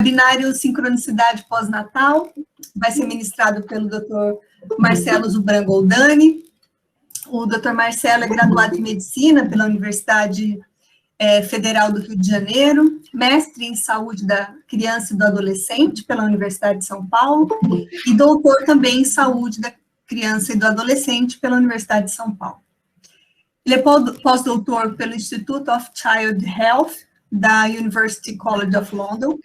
Webinário Sincronicidade Pós-Natal vai ser ministrado pelo Dr. Marcelo Zubran Goldani. O Dr. Marcelo é graduado em Medicina pela Universidade Federal do Rio de Janeiro, mestre em Saúde da Criança e do Adolescente pela Universidade de São Paulo e doutor também em Saúde da Criança e do Adolescente pela Universidade de São Paulo. Ele é pós-doutor pelo Institute of Child Health da University College of London.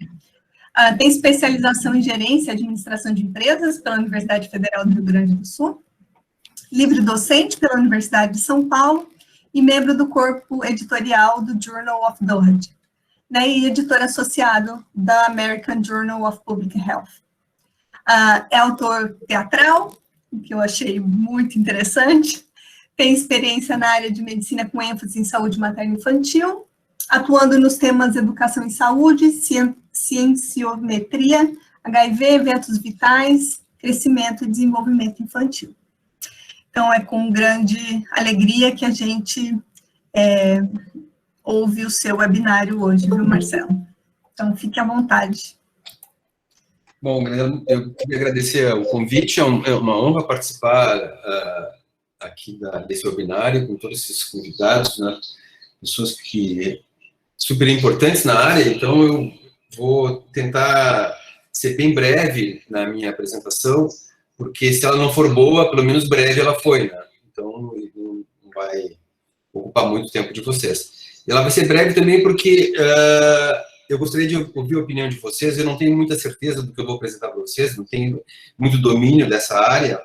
Tem especialização em Gerência e Administração de Empresas pela Universidade Federal do Rio Grande do Sul. Livre docente pela Universidade de São Paulo e membro do corpo editorial do Journal of Dodge, né, e editor associado da American Journal of Public Health. É autor teatral, o que eu achei muito interessante, tem experiência na área de medicina com ênfase em saúde materna e infantil, atuando nos temas educação e saúde, cienciometria, HIV, eventos vitais, crescimento e desenvolvimento infantil. Então, é com grande alegria que a gente ouve o seu webinário hoje, viu, Marcelo? Então, fique à vontade. Bom, eu queria agradecer o convite, é uma honra participar aqui desse webinário com todos esses convidados, né, pessoas que super importantes na área, então eu vou tentar ser bem breve na minha apresentação, porque se ela não for boa, pelo menos breve ela foi, né? Então não vai ocupar muito tempo de vocês. E ela vai ser breve também porque eu gostaria de ouvir a opinião de vocês, eu não tenho muita certeza do que eu vou apresentar para vocês, não tenho muito domínio dessa área,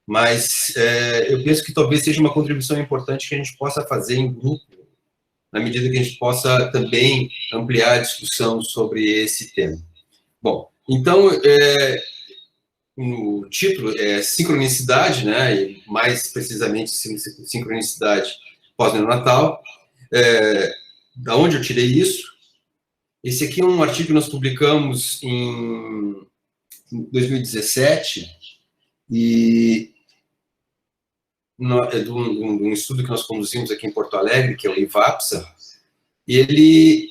mas eu penso que talvez seja uma contribuição importante que a gente possa fazer em grupo, na medida que a gente possa também ampliar a discussão sobre esse tema. Bom, então, no título é sincronicidade, né, e mais precisamente sincronicidade pós-neonatal. Da onde eu tirei isso? Esse aqui é um artigo que nós publicamos em 2017, e de um estudo que nós conduzimos aqui em Porto Alegre, que é o IVAPSA, e ele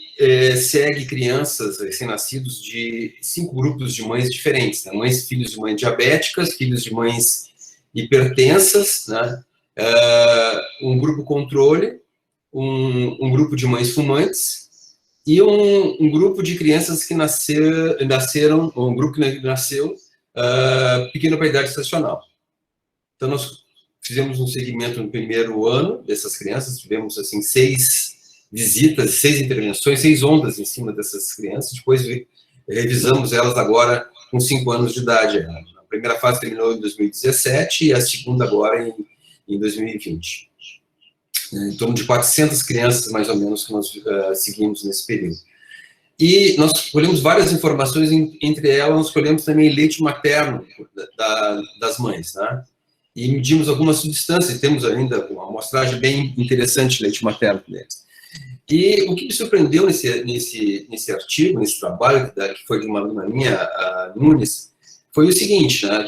segue crianças recém-nascidos de 5 grupos de mães diferentes, né? Filhos de mães diabéticas, filhos de mães hipertensas, né? Um grupo controle, um grupo de mães fumantes, e um grupo de crianças que nasceram, um grupo que nasceu pequeno para a idade estacional. Então, nós fizemos um segmento no primeiro ano dessas crianças, tivemos, assim, 6 visitas, 6 intervenções, 6 ondas em cima dessas crianças, depois revisamos elas agora com 5 anos de idade. A primeira fase terminou em 2017 e a segunda agora em 2020. Em torno de 400 crianças, mais ou menos, que nós seguimos nesse período. E nós escolhemos várias informações, entre elas nós escolhemos também leite materno das mães, né? E medimos algumas substâncias, temos ainda uma amostragem bem interessante de leite materno deles. E o que me surpreendeu nesse artigo, nesse trabalho, que foi de uma aluna minha, a Nunes, foi o seguinte, né?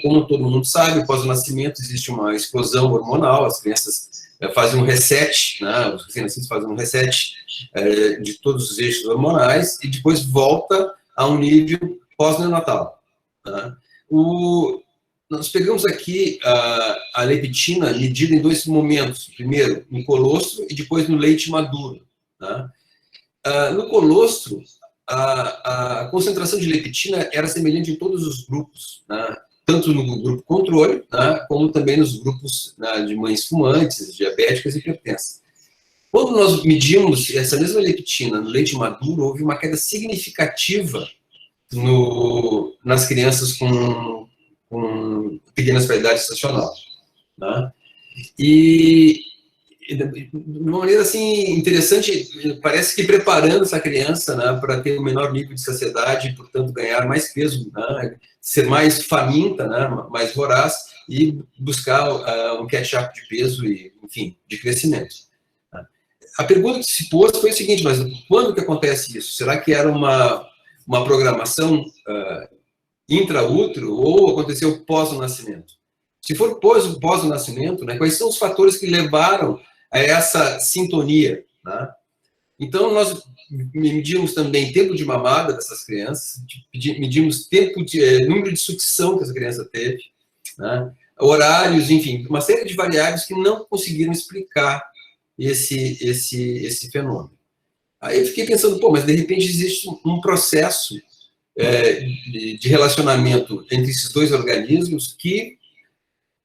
Como todo mundo sabe, após o nascimento existe uma explosão hormonal, as crianças fazem um reset, né? Os recém-nascidos fazem um reset de todos os eixos hormonais e depois volta a um nível pós-neonatal, né? Nós pegamos aqui a leptina medida em 2 momentos. Primeiro, no colostro e depois no leite maduro, né? No colostro, a concentração de leptina era semelhante em todos os grupos, né? Tanto no grupo controle, né, como também nos grupos, né, de mães fumantes, diabéticas e hipertensas. Quando nós medimos essa mesma leptina no leite maduro, houve uma queda significativa nas crianças com pequenas para a idade estacional, né? E de uma maneira assim interessante, parece que preparando essa criança, né, para ter um menor nível de saciedade e, portanto, ganhar mais peso, né, ser mais faminta, né, mais voraz e buscar um catch-up de peso e, enfim, de crescimento. A pergunta que se pôs foi o seguinte: mas quando que acontece isso? Será que era uma programação intraútero ou aconteceu pós o nascimento? Se for pós o nascimento, né, quais são os fatores que levaram a essa sintonia, né? Então, nós medimos também tempo de mamada dessas crianças, medimos número de sucção que essa criança teve, né? Horários, enfim, uma série de variáveis que não conseguiram explicar esse fenômeno. Aí eu fiquei pensando, pô, mas de repente existe um processo de relacionamento entre esses dois organismos que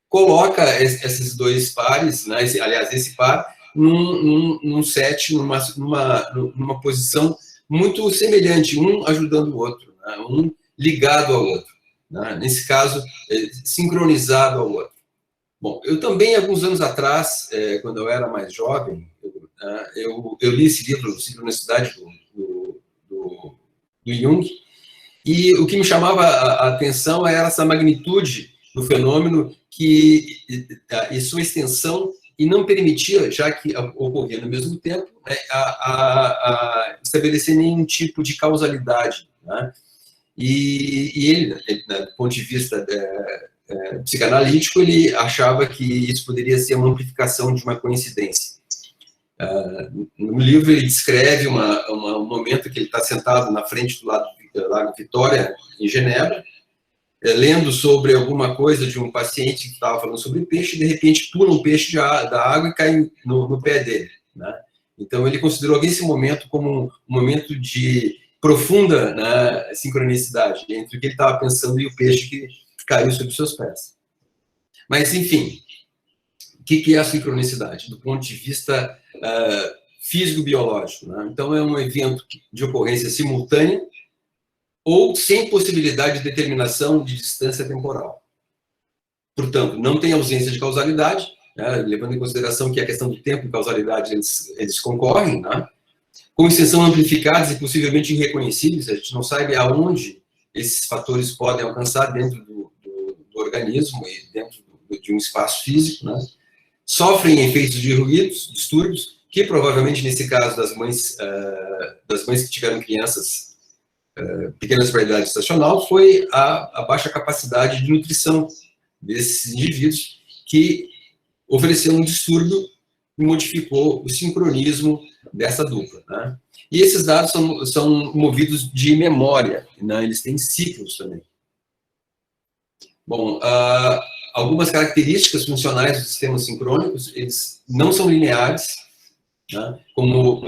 coloca esses dois pares, né, aliás, esse par, num set, numa posição muito semelhante, um ajudando o outro, né, um ligado ao outro, né, nesse caso, sincronizado ao outro. Bom, eu também, alguns anos atrás, quando eu era mais jovem, eu li esse livro, Sincronicidade, do Jung, e o que me chamava a atenção era essa magnitude do fenômeno e sua extensão, e não permitia, já que ocorria no mesmo tempo, né, a estabelecer nenhum tipo de causalidade, né? E ele, do ponto de vista psicanalítico, ele achava que isso poderia ser uma amplificação de uma coincidência. No livro ele descreve um momento que ele está sentado na frente do Lago Vitória, em Genebra, lendo sobre alguma coisa de um paciente que estava falando sobre peixe, e de repente pula um peixe da água e cai no pé dele, né? Então ele considerou esse momento como um momento de profunda, né, sincronicidade entre o que ele estava pensando e o peixe que caiu sobre seus pés. Mas, enfim, o que é a sincronicidade? Do ponto de vista físico-biológico, né? Então, é um evento de ocorrência simultânea ou sem possibilidade de determinação de distância temporal. Portanto, não tem ausência de causalidade, né, levando em consideração que a questão do tempo e causalidade, eles concorrem, né, com extensão amplificadas e possivelmente irreconhecíveis. A gente não sabe aonde esses fatores podem alcançar dentro do organismo e dentro de um espaço físico, né? Sofrem efeitos de ruídos, distúrbios, que provavelmente, nesse caso das mães que tiveram crianças pequenas para a idade estacional, foi a baixa capacidade de nutrição desses indivíduos, que ofereceu um distúrbio e modificou o sincronismo dessa dupla, né? E esses dados são movidos de memória, né? Eles têm ciclos também. Bom, algumas características funcionais dos sistemas sincrônicos, eles não são lineares, né? Como,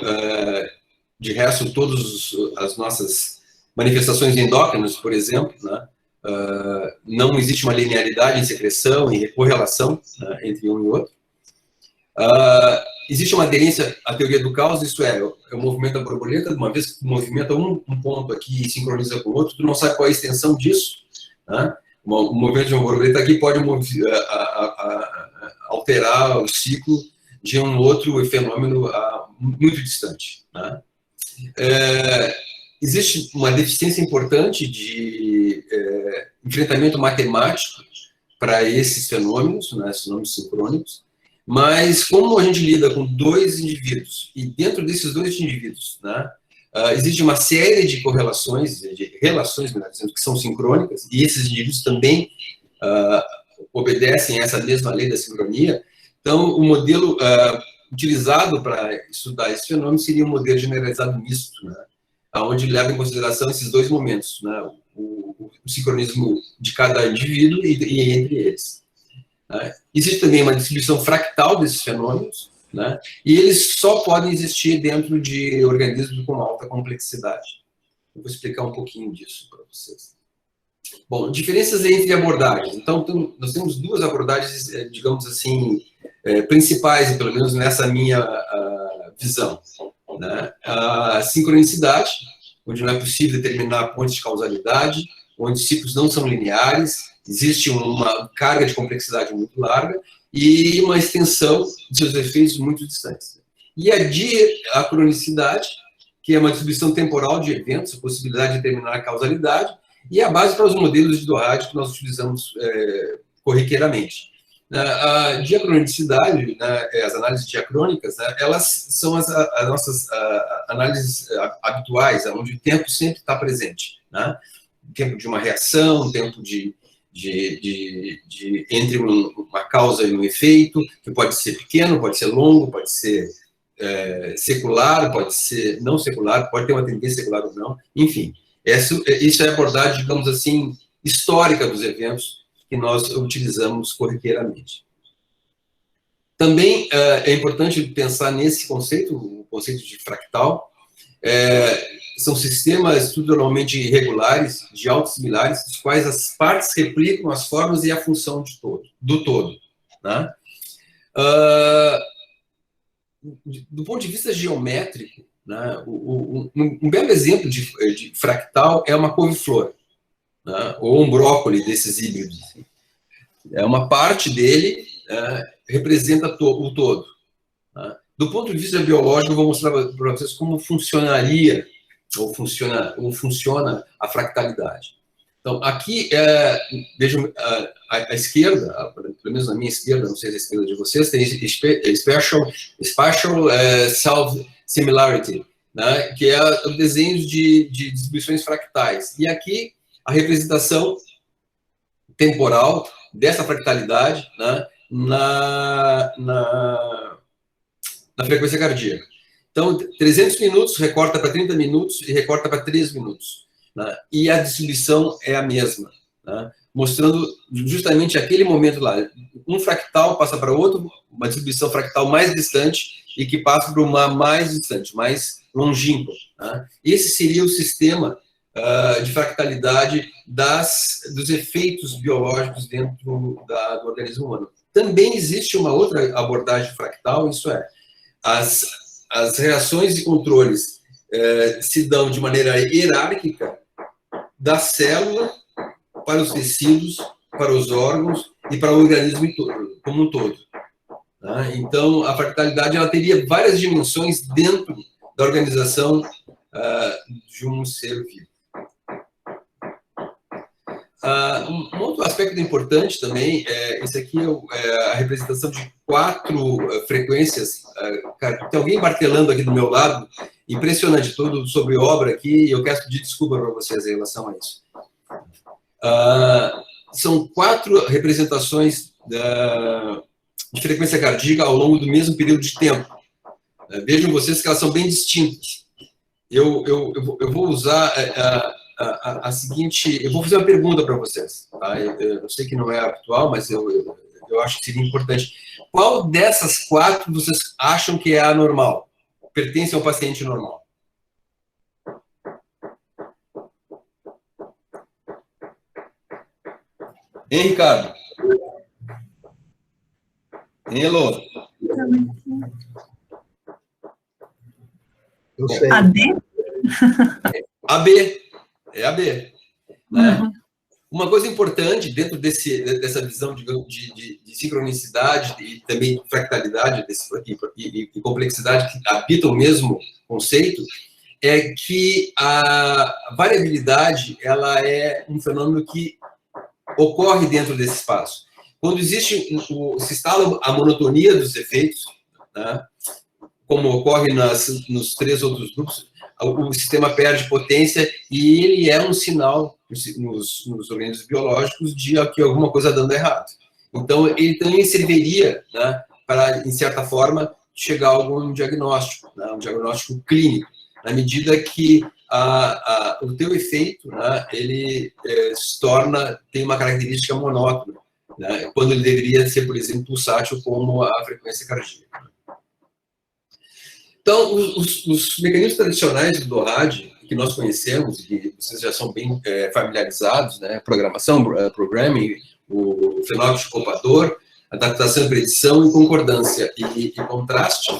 de resto, todas as nossas manifestações endócrinas, por exemplo, né? Não existe uma linearidade em secreção e correlação, né, entre um e outro. Existe uma aderência à teoria do caos, isso é o movimento da borboleta. Uma vez que tu movimenta um ponto aqui e sincroniza com o outro, tu não sabe qual é a extensão disso, né? O movimento de uma borboleta aqui pode alterar o ciclo de um outro fenômeno muito distante, né? Existe uma deficiência importante de enfrentamento matemático para esses fenômenos, né, esses fenômenos sincrônicos, mas como a gente lida com dois indivíduos, e dentro desses dois indivíduos, né, existe uma série de correlações, de relações, melhor dizendo, que são sincrônicas, e esses indivíduos também obedecem a essa mesma lei da sincronia. Então, o modelo utilizado para estudar esse fenômeno seria um modelo generalizado misto, né, onde leva em consideração esses dois momentos, né, o sincronismo de cada indivíduo e entre eles. Existe também uma distribuição fractal desses fenômenos, né, e eles só podem existir dentro de organismos com alta complexidade. Eu vou explicar um pouquinho disso para vocês. Bom, diferenças entre abordagens. Então, nós temos duas abordagens, digamos assim, principais, pelo menos nessa minha visão, né? A sincronicidade, onde não é possível determinar pontos de causalidade, onde ciclos não são lineares, existe uma carga de complexidade muito larga e uma extensão de seus efeitos muito distantes. E a diacronicidade, que é uma distribuição temporal de eventos, a possibilidade de determinar a causalidade, e a base para os modelos de Doherty que nós utilizamos corriqueiramente. A diacronicidade, né, as análises diacrônicas, né, elas são as nossas análises habituais, onde o tempo sempre está presente, né? O tempo de uma reação, o tempo entre uma causa e um efeito, que pode ser pequeno, pode ser longo, pode ser secular, pode ser não secular, pode ter uma tendência secular ou não, enfim. Isso é a abordagem, digamos assim, histórica dos eventos que nós utilizamos corriqueiramente. Também é importante pensar nesse conceito, o conceito de fractal. São sistemas estruturalmente irregulares, de autossimilares, dos quais as partes replicam as formas e a função do todo. Né? Do ponto de vista geométrico, né, um belo exemplo de fractal é uma couve-flor, né, ou um brócolis desses híbridos. É uma parte dele representa o todo. Né. Do ponto de vista biológico, eu vou mostrar para vocês como funcionaria ou funciona a fractalidade. Então, aqui, vejam, à esquerda, pelo menos na minha esquerda, não sei se é a esquerda de vocês, tem Spatial Self-Similarity, né, que é o desenho de distribuições fractais. E aqui, a representação temporal dessa fractalidade, né, na frequência cardíaca. Então, 300 minutos recorta para 30 minutos e recorta para 3 minutos. Né? E a distribuição é a mesma, né? Mostrando justamente aquele momento lá. Um fractal passa para outro, uma distribuição fractal mais distante e que passa para uma mais distante, mais longínqua. Né? Esse seria o sistema de fractalidade dos efeitos biológicos dentro do organismo humano. Também existe uma outra abordagem fractal, isso é, as reações e controles se dão de maneira hierárquica da célula para os tecidos, para os órgãos e para o organismo como um todo. Tá? Então, a fractalidade ela teria várias dimensões dentro da organização de um ser vivo. Um outro aspecto importante também, esse aqui é a representação de 4 frequências. Tem alguém martelando aqui do meu lado, impressionante, tudo sobre obra aqui, e eu quero pedir desculpa para vocês em relação a isso. São 4 representações de frequência cardíaca ao longo do mesmo período de tempo. Vejam vocês que elas são bem distintas. Eu vou usar a seguinte... Eu vou fazer uma pergunta para vocês. Tá? Eu sei que não é habitual, mas eu acho que seria importante. Qual dessas 4 vocês acham que é anormal? Pertence ao paciente normal? Hein, Ricardo? Hein, Elô? Eu sei. AB? AB. É AB. Né? Uma coisa importante dentro dessa visão de sincronicidade e também fractalidade e complexidade que habitam o mesmo conceito é que a variabilidade ela é um fenômeno que ocorre dentro desse espaço. Quando se instala a monotonia dos efeitos, né, como ocorre nos 3 outros grupos, o sistema perde potência e ele é um sinal nos organismos biológicos de que alguma coisa dando errado. Então, ele também serviria, né, para, em certa forma, chegar a algum diagnóstico, né, um diagnóstico clínico, na medida que o teu efeito, né, ele tem uma característica monótona, né, quando ele deveria ser, por exemplo, pulsátil como a frequência cardíaca. Então, os mecanismos tradicionais do RAD, que nós conhecemos, e que vocês já são bem familiarizados, né, programação, programming, o fenótipo copador, adaptação e predição e concordância e contraste,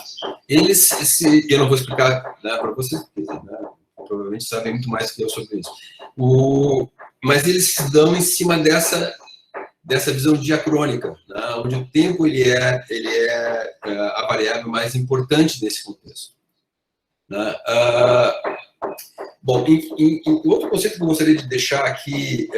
eu não vou explicar, né, para vocês, porque, né, provavelmente sabem muito mais que eu sobre isso, mas eles se dão em cima dessa visão diacrônica, né, onde o tempo ele é a variável mais importante nesse contexto. Né? Bom, outro conceito que eu gostaria de deixar aqui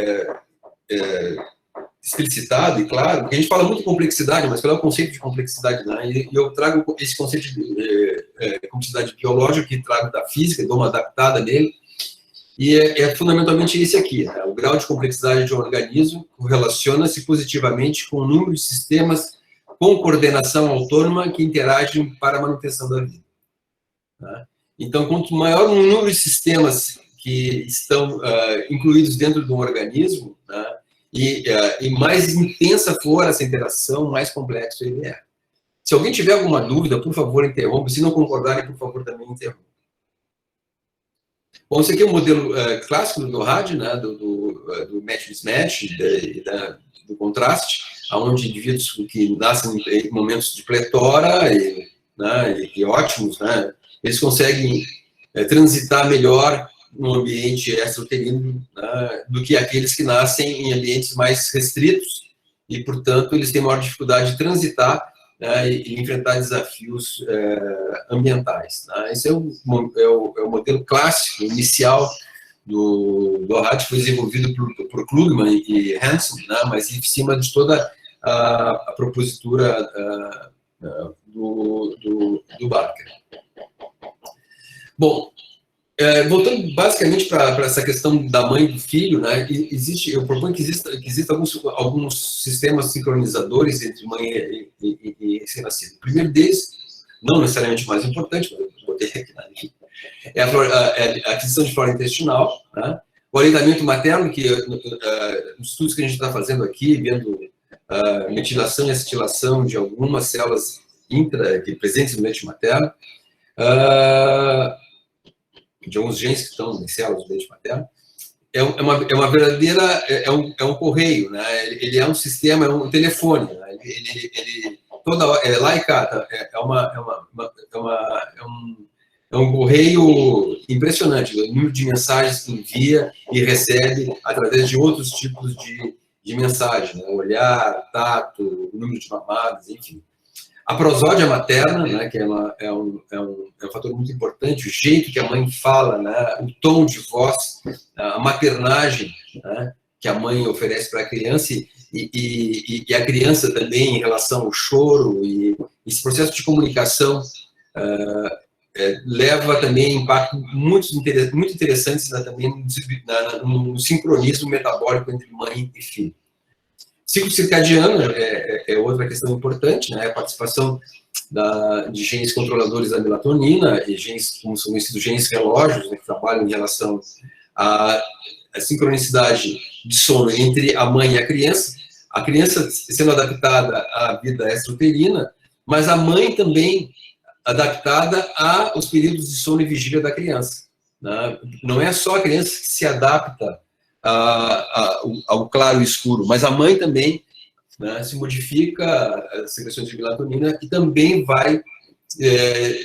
explicitado e claro, porque a gente fala muito de complexidade, mas qual é o conceito de complexidade? Né? E eu trago esse conceito de complexidade biológica, que trago da física, dou uma adaptada nele, e é fundamentalmente esse aqui, né? O grau de complexidade de um organismo relaciona-se positivamente com o número de sistemas com coordenação autônoma que interagem para a manutenção da vida. Né? Então, quanto maior o número de sistemas que estão incluídos dentro de um organismo, né, e mais intensa for essa interação, mais complexo ele é. Se alguém tiver alguma dúvida, por favor, interrompa. Se não concordarem, por favor, também interrompa. Bom, esse aqui é o modelo clássico do RAD, né, do match-mismatch, do contraste, onde indivíduos que nascem em momentos de pletora e ótimos, né, eles conseguem transitar melhor no ambiente extrauterino, né, do que aqueles que nascem em ambientes mais restritos e, portanto, eles têm maior dificuldade de transitar, né, e enfrentar desafios ambientais. Né. Esse é o modelo clássico, inicial do RAD, foi desenvolvido por Klugman e Hansen, né, mas em cima de toda a propositura do Barker. Bom, voltando basicamente para essa questão da mãe e do filho, né, eu proponho que exista alguns sistemas sincronizadores entre mãe e recém-nascido. O primeiro deles, não necessariamente o mais importante, mas eu botei aqui na lista, é a aquisição de flora intestinal, né, o aleitamento materno, que os estudos que a gente está fazendo aqui, vendo metilação e acetilação de algumas células presentes no leite materno, de alguns genes que estão em células do leite materno, é uma verdadeira, é um correio, né? Ele é um sistema, é um telefone, né? Toda hora, lá e cá, é um correio impressionante, o número de mensagens que envia e recebe através de outros tipos de mensagem, né? Olhar, tato, número de mamadas, enfim. A prosódia materna, né, que é um fator muito importante, o jeito que a mãe fala, né, o tom de voz, a maternagem, né, que a mãe oferece para a criança e a criança também em relação ao choro, e esse processo de comunicação leva também impactos muito interessantes, né, também no sincronismo metabólico entre mãe e filho. Ciclo circadiano é outra questão importante, né? A participação de genes controladores da melatonina e genes, como são conhecidos, genes relógios, né, que trabalham em relação à sincronicidade de sono entre a mãe e a criança sendo adaptada à vida extrauterina, mas a mãe também adaptada aos períodos de sono e vigília da criança. Né? Não é só a criança que se adapta ao claro e escuro, mas a mãe também, né, se modifica as secreções de melatonina e também vai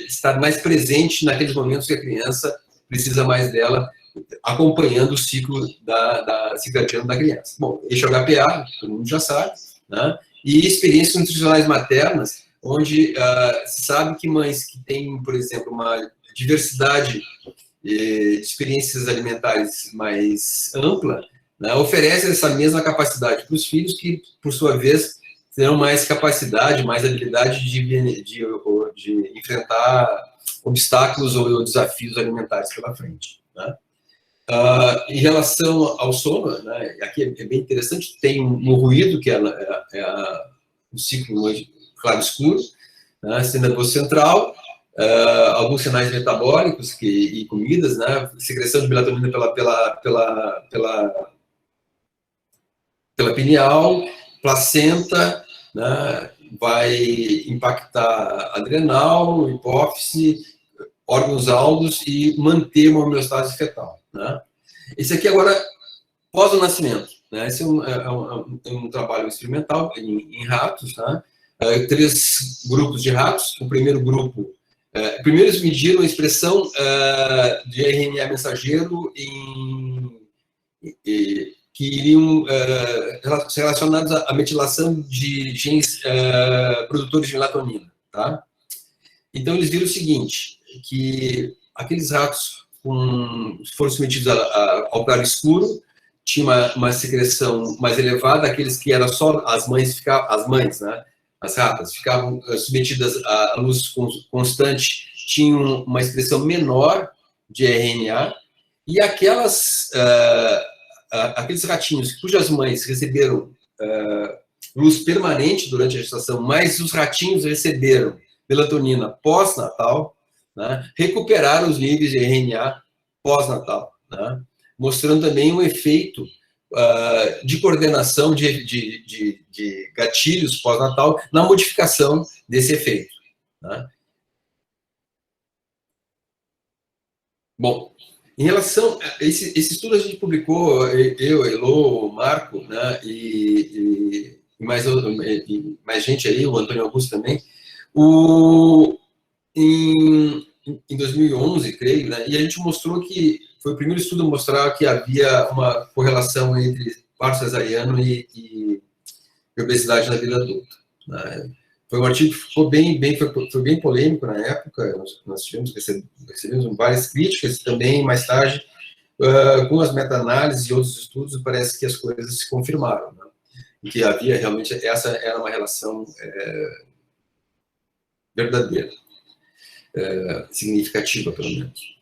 estar mais presente naqueles momentos que a criança precisa mais dela, acompanhando o ciclo circadiano da criança. Bom, eixo HPA, todo mundo já sabe, né, e experiências nutricionais maternas, onde se sabe que mães que têm, por exemplo, uma diversidade de experiências alimentares mais ampla, né, oferece essa mesma capacidade para os filhos que, por sua vez, terão mais capacidade, mais habilidade de enfrentar obstáculos ou desafios alimentares pela frente. Né? Em relação ao sono, né, aqui é bem interessante, tem um ruído, que é o ciclo claro-escuro, né, sendo a voz central, alguns sinais metabólicos e comidas, né, secreção de melatonina pela pineal, placenta, né, vai impactar adrenal, hipófise, órgãos aldos e manter uma homeostase fetal. Né. Esse aqui agora, pós o nascimento. Né, esse é um trabalho experimental em ratos, né, 3 grupos de ratos. O primeiro grupo, primeiro eles mediram a expressão de RNA mensageiro que iriam ser relacionados à metilação de genes produtores de melatonina. Tá? Então, eles viram o seguinte, que aqueles ratos foram submetidos ao claro escuro, tinha uma secreção mais elevada, aqueles que eram só as mães, né? As ratas ficavam submetidas à luz constante, tinham uma expressão menor de RNA, e aqueles ratinhos cujas mães receberam luz permanente durante a gestação, mas os ratinhos receberam melatonina pós-natal, né, recuperar os níveis de RNA pós-natal, né, mostrando também um efeito de coordenação de gatilhos pós-natal na modificação desse efeito. Né. Bom, em relação a esse estudo, a gente publicou, eu, Elô, o Marco, né, e mais gente aí, o Antônio Augusto também, em 2011, creio, né, e a gente mostrou que, foi o primeiro estudo a mostrar que havia uma correlação entre parto cesariano e obesidade na vida adulta. Né. Foi um artigo que ficou foi bem polêmico na época, nós recebemos várias críticas, e também, mais tarde, com as meta-análises e outros estudos, parece que as coisas se confirmaram, né? E que havia realmente, essa era uma relação verdadeira, significativa, pelo menos.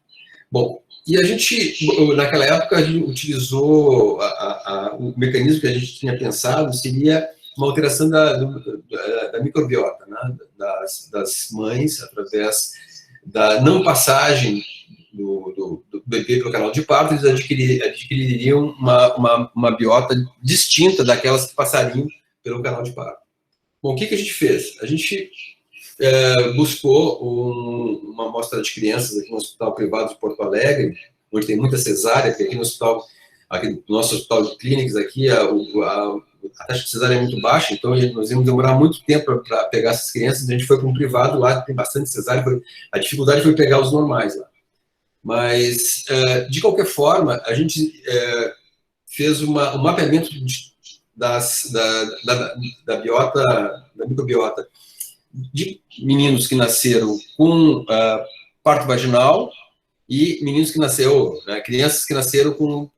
Bom, e a gente, naquela época, a gente utilizou o mecanismo que a gente tinha pensado seria uma alteração da microbiota, né, das mães, através da não passagem do bebê pelo canal de parto, eles adquiririam uma biota distinta daquelas que passariam pelo canal de parto. Bom, o que a gente fez? A gente buscou uma amostra de crianças aqui no Hospital Privado de Porto Alegre, onde tem muita cesárea, porque aqui no nosso hospital de clínicas, aqui, a taxa de cesárea é muito baixa, então nós íamos demorar muito tempo para pegar essas crianças, a gente foi para um privado lá, tem bastante cesárea, a dificuldade foi pegar os normais lá. Mas, de qualquer forma, a gente fez um mapeamento da microbiota de meninos que nasceram com parto vaginal e meninos que nasceram, crianças que nasceram com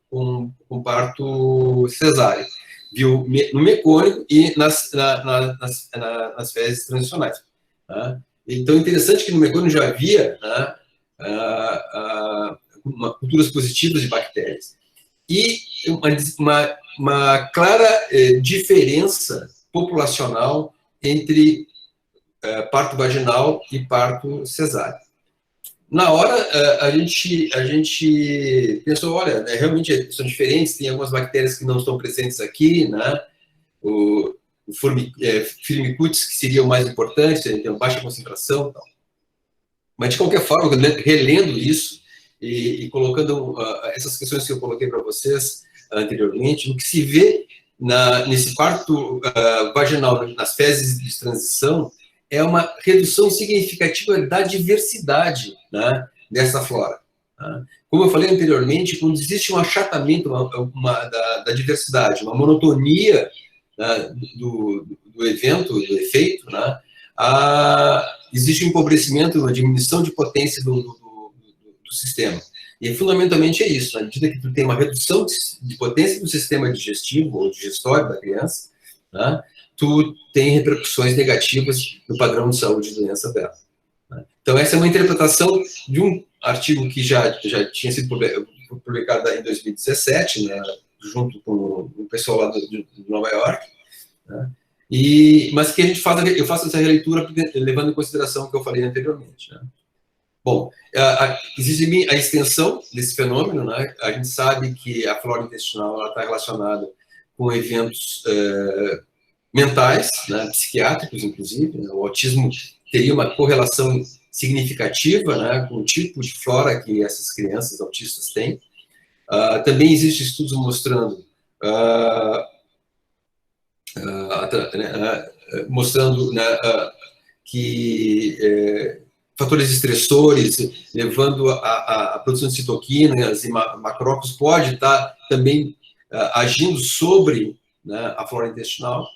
parto cesáreo. Viu no mecônico e nas fezes transicionais. Tá? Então, é interessante que no mecônico já havia, né, culturas positivas de bactérias. E uma clara diferença populacional entre parto vaginal e parto cesáreo. Na hora, a gente pensou, olha, realmente são diferentes, tem algumas bactérias que não estão presentes aqui, né? O Firmicutes, que seria o mais importante, tem uma baixa concentração. Tal. Mas, de qualquer forma, relendo isso e colocando essas questões que eu coloquei para vocês anteriormente, o que se vê nesse parto vaginal, nas fezes de transição, é uma redução significativa da diversidade, né, dessa flora. Tá? Como eu falei anteriormente, quando existe um achatamento da diversidade, uma monotonia, né, do evento, do efeito, né, existe um empobrecimento, uma diminuição de potência do sistema. E fundamentalmente é isso, na medida que tu tem uma redução de potência do sistema digestivo ou digestório da criança, né, tu tem repercussões negativas no padrão de saúde de doença dela. Né. Então, essa é uma interpretação de um artigo que já tinha sido publicado em 2017, né, junto com o pessoal lá de Nova York, né, mas que eu faço essa releitura levando em consideração o que eu falei anteriormente. Né. Bom, existe a extensão desse fenômeno, né, a gente sabe que a flora intestinal está relacionada com eventos mentais, né, psiquiátricos, inclusive, né, o autismo teria uma correlação significativa, né, com o tipo de flora que essas crianças autistas têm. Também existem estudos mostrando que fatores estressores, levando a produção de citoquinas e macrófagos, pode estar também agindo sobre, né, a flora intestinal.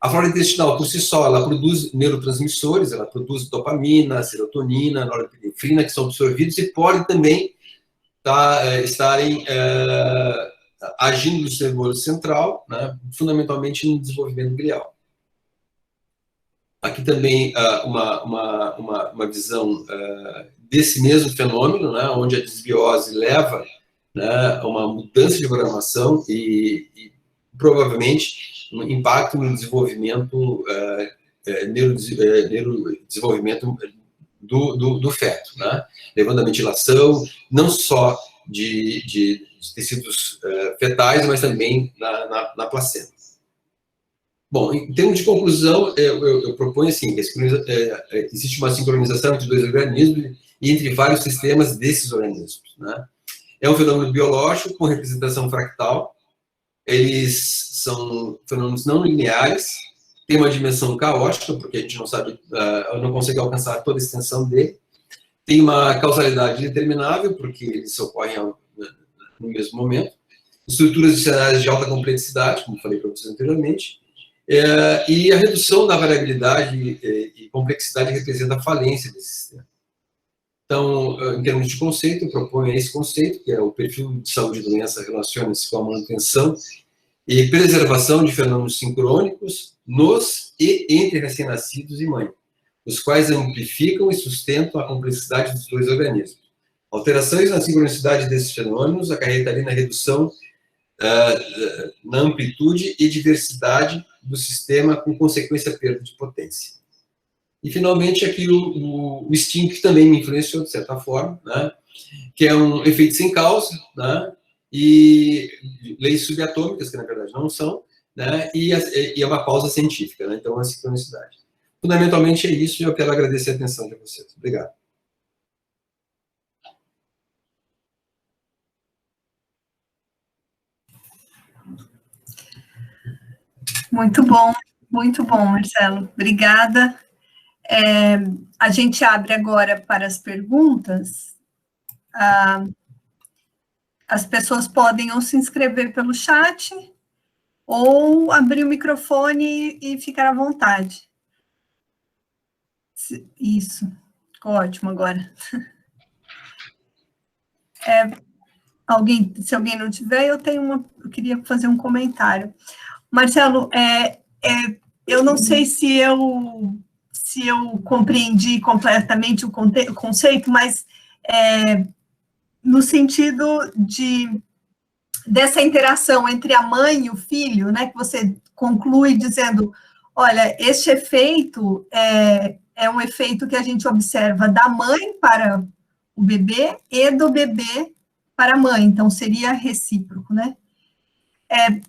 A flora intestinal, por si só, ela produz neurotransmissores, ela produz dopamina, serotonina, norepinefrina, que são absorvidos e podem também estarem agindo no cérebro central, né, fundamentalmente no desenvolvimento glial. Aqui também uma visão desse mesmo fenômeno, né, onde a desbiose leva, né, a uma mudança de programação e provavelmente um impacto no desenvolvimento, neurodesenvolvimento do feto, né? Levando a metilação, não só de tecidos fetais, mas também na placenta. Bom, em termos de conclusão, eu proponho assim, que existe uma sincronização entre dois organismos e entre vários sistemas desses organismos, né? É um fenômeno biológico com representação fractal, eles são fenômenos não lineares, tem uma dimensão caótica, porque a gente não sabe, não consegue alcançar toda a extensão dele, tem uma causalidade determinável, porque eles ocorrem no mesmo momento, estruturas de cenários de alta complexidade, como falei para vocês anteriormente, e a redução da variabilidade e complexidade representa a falência desse sistema. Então, em termos de conceito, eu proponho esse conceito, que é o perfil de saúde e doença relaciona-se com a manutenção e preservação de fenômenos sincrônicos nos e entre recém-nascidos e mãe, os quais amplificam e sustentam a complexidade dos dois organismos. Alterações na sincronicidade desses fenômenos acarretaria na redução na amplitude e diversidade do sistema, com consequência perda de potência. E, finalmente, aqui o Sting, que também me influenciou, de certa forma, né, que é um efeito sem causa, né, e leis subatômicas, que na verdade não são, né, e é uma causa científica, né, então a sincronicidade. Fundamentalmente é isso, e eu quero agradecer a atenção de vocês. Obrigado. Muito bom, Marcelo. Obrigada. A gente abre agora para as perguntas. As pessoas podem ou se inscrever pelo chat, ou abrir o microfone e ficar à vontade. Isso, ótimo agora. Se alguém não tiver, eu queria fazer um comentário. Marcelo, eu não sei se eu compreendi completamente o conceito, mas no sentido dessa interação entre a mãe e o filho, né, que você conclui dizendo, olha, este efeito é um efeito que a gente observa da mãe para o bebê e do bebê para a mãe, então seria recíproco, né?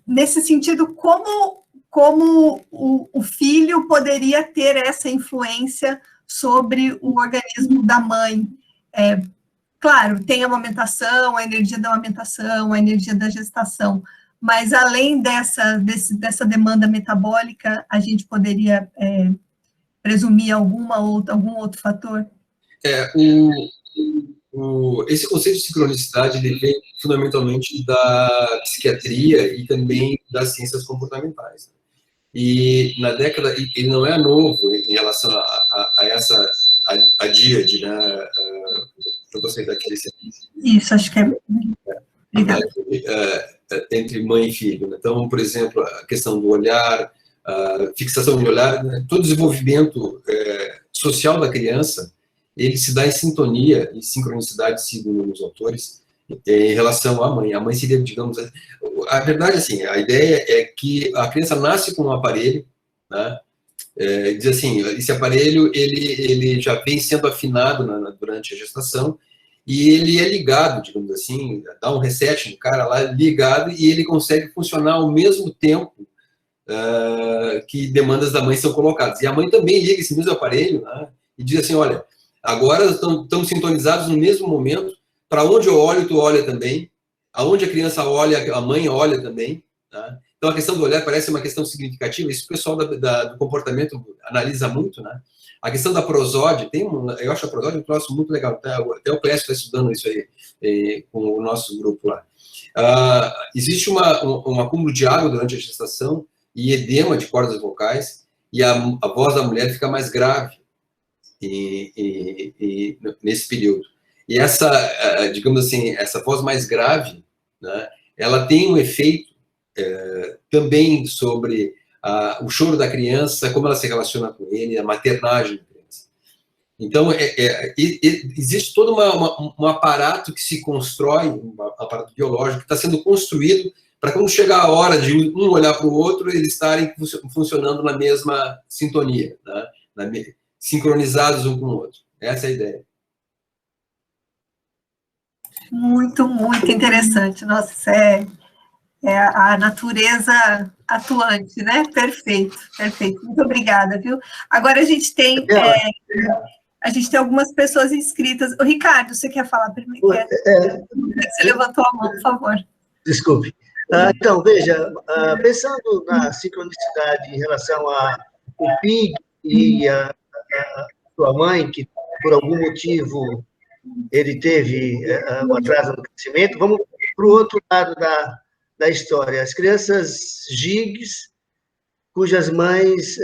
Nesse sentido, como o filho poderia ter essa influência sobre o organismo da mãe? Claro, tem a amamentação, a energia da amamentação, a energia da gestação, mas além dessa demanda metabólica, a gente poderia presumir algum outro fator? Esse conceito de sincronicidade ele vem fundamentalmente da psiquiatria e também das ciências comportamentais. E na década, ele não é novo em relação a díade, né? Eu gostei daquele serviço. Isso, acho que é. Obrigada. Entre mãe e filho. Né? Então, por exemplo, a questão do olhar, a fixação de olhar, né? Todo o desenvolvimento social da criança, ele se dá em sintonia, em sincronicidade, segundo os autores, em relação à mãe. A mãe seria, digamos, a verdade, assim, a ideia é que a criança nasce com um aparelho, né? Diz assim, esse aparelho, ele já vem sendo afinado durante a gestação, e ele é ligado, digamos assim, dá um reset no cara lá, ligado, e ele consegue funcionar ao mesmo tempo que demandas da mãe são colocadas. E a mãe também liga esse mesmo aparelho, né? E diz assim, olha, agora estamos sintonizados no mesmo momento, para onde eu olho, tu olha também, aonde a criança olha, a mãe olha também, tá? Então, a questão do olhar parece uma questão significativa, isso o pessoal do comportamento analisa muito, né? A questão da prosódia, eu acho a prosódia um troço muito legal, até o PS está estudando isso aí com o nosso grupo lá. Existe um acúmulo de água durante a gestação e edema de cordas vocais, e a voz da mulher fica mais grave nesse período. E digamos assim, essa voz mais grave, né, ela tem um efeito também sobre o choro da criança, como ela se relaciona com ele, a maternagem da criança. Então, existe todo um aparato que se constrói, um aparato biológico que está sendo construído para quando chegar a hora de um olhar para o outro, eles estarem funcionando na mesma sintonia, né, sincronizados um com o outro. Essa é a ideia. Muito, muito interessante. Nossa, isso é a natureza atuante, né? Perfeito, perfeito. Muito obrigada, viu? Agora a gente tem algumas pessoas inscritas. O Ricardo, você quer falar primeiro? Você levantou a mão, por favor. Desculpe. Então, veja, pensando na sincronicidade em relação ao PIG e a sua mãe, que por algum motivo ele teve um atraso no crescimento, vamos para o outro lado da história. As crianças GIGs, cujas mães,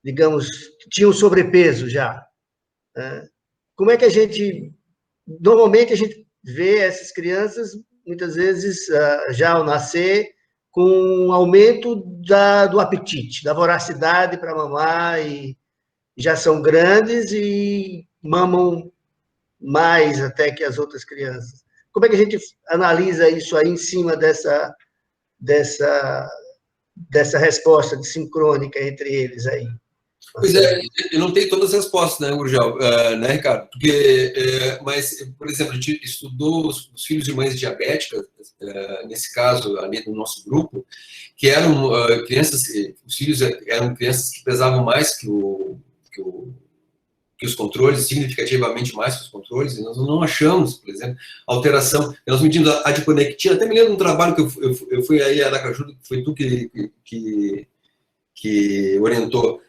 digamos, tinham sobrepeso já. Como é que normalmente a gente vê essas crianças, muitas vezes, já ao nascer, com um aumento do apetite, da voracidade para mamar, e já são grandes e mamam mais até que as outras crianças. Como é que a gente analisa isso aí em cima dessa resposta sincrônica entre eles aí? Pois é, eu não tenho todas as respostas, né, Gurgel, né, Ricardo? Porque, mas, por exemplo, a gente estudou os filhos de mães diabéticas, nesse caso, ali do nosso grupo, que eram crianças, os filhos eram crianças que pesavam mais que os controles, significativamente mais que os controles, e nós não achamos, por exemplo, alteração. Nós medimos a adiponectina, até me lembro de um trabalho que eu fui aí a Aracaju, que foi tu que orientou.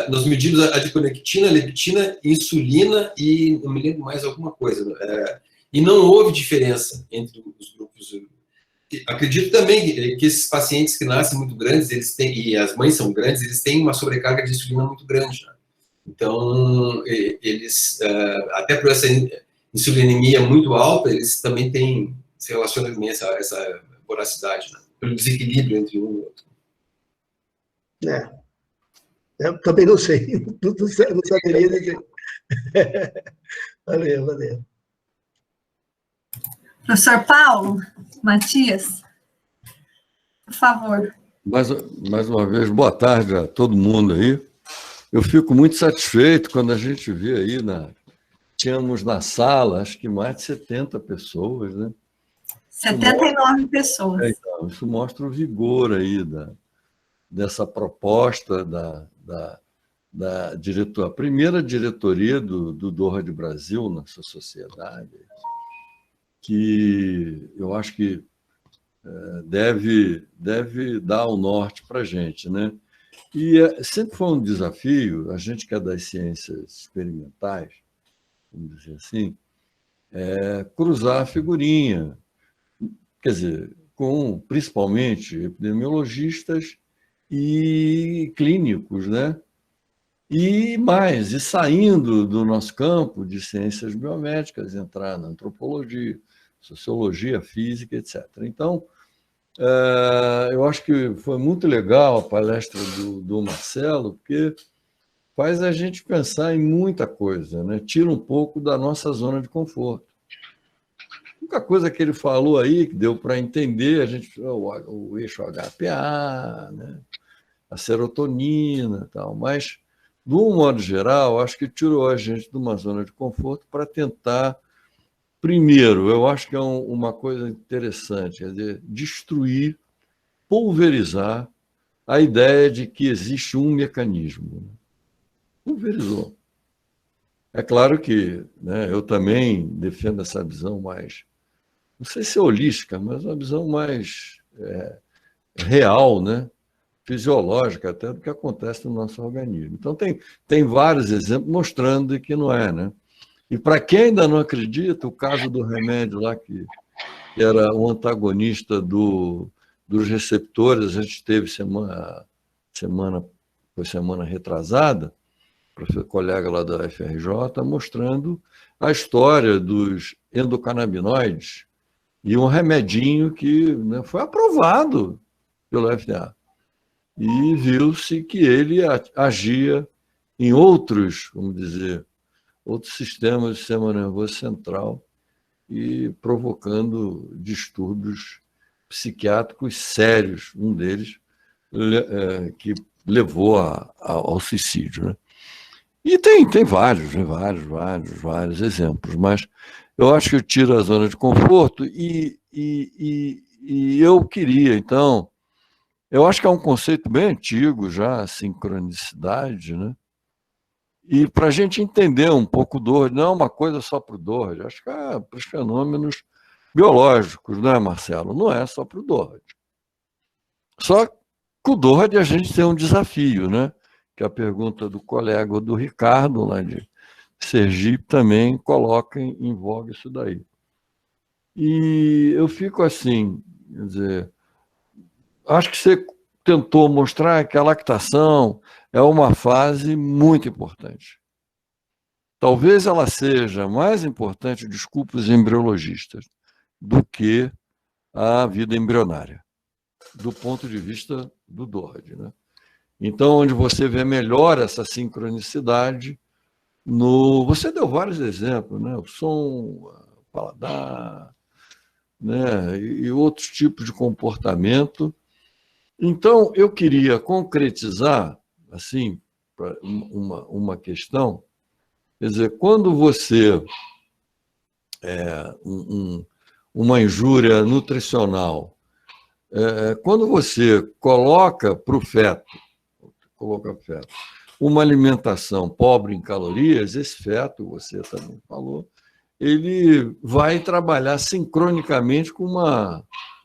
Nós medimos a adiponectina, leptina, insulina e não me lembro mais alguma coisa. E não houve diferença entre os grupos. Acredito também que esses pacientes que nascem muito grandes, eles têm, e as mães são grandes, eles têm uma sobrecarga de insulina muito grande, né? Então, eles, até por essa insulinemia muito alta, eles também têm, se relacionam com essa voracidade, né? Pelo desequilíbrio entre um e outro. Eu também não sei, não saberia dizer. Valeu. Professor Paulo Matias, por favor. Mais uma vez, boa tarde a todo mundo aí. Eu fico muito satisfeito quando a gente vê aí, tínhamos na sala, acho que mais de 70 pessoas, né? 79 pessoas. Então, isso mostra o vigor aí dessa proposta da diretora, a primeira diretoria do Doha de Brasil na sua sociedade, que eu acho que deve dar o norte para a gente, né? E sempre foi um desafio, a gente que é das ciências experimentais, vamos dizer assim, cruzar a figurinha, quer dizer, com principalmente epidemiologistas e clínicos, né? E saindo do nosso campo de ciências biomédicas, entrar na antropologia, sociologia, física, etc. Então, eu acho que foi muito legal a palestra do Marcelo, porque faz a gente pensar em muita coisa, né? Tira um pouco da nossa zona de conforto. A única coisa que ele falou aí, que deu para entender, o eixo HPA, né? A serotonina e tal, mas, de um modo geral, acho que tirou a gente de uma zona de conforto para tentar. Primeiro, eu acho que é uma coisa interessante, quer dizer, destruir, pulverizar a ideia de que existe um mecanismo. Pulverizou. É claro que, né, eu também defendo essa visão mais, não sei se é holística, mas uma visão mais real, né, fisiológica até do que acontece no nosso organismo. Então, tem vários exemplos mostrando que não é, né? E para quem ainda não acredita, o caso do remédio lá, que era um antagonista dos receptores, a gente teve semana retrasada, o colega lá da FRJ, mostrando a história dos endocannabinoides e um remedinho que, né, foi aprovado pelo FDA. E viu-se que ele agia em outros, vamos dizer, outros sistemas do sistema nervoso central e provocando distúrbios psiquiátricos sérios, um deles que levou ao suicídio, né? E tem vários exemplos, mas eu acho que eu tiro a zona de conforto e eu queria, então, eu acho que é um conceito bem antigo já, a sincronicidade, né? E para a gente entender um pouco o Doherty, não é uma coisa só para o Doherty, acho que é para os fenômenos biológicos, né, Marcelo? Não é só para o Doherty. Só que o Doherty a gente tem um desafio, né? Que a pergunta do colega do Ricardo, lá de Sergipe, também coloca em voga isso daí. E eu fico assim, quer dizer, acho que você tentou mostrar que a lactação é uma fase muito importante. Talvez ela seja mais importante, desculpe os embriologistas, do que a vida embrionária, do ponto de vista do Doherty, né? Então, onde você vê melhor essa sincronicidade, você deu vários exemplos, né? O som, o paladar, né? E outros tipos de comportamento. Então, eu queria concretizar, assim, uma questão, quer dizer, quando você, uma injúria nutricional, quando você coloca para o feto, uma alimentação pobre em calorias, esse feto, você também falou, ele vai trabalhar sincronicamente com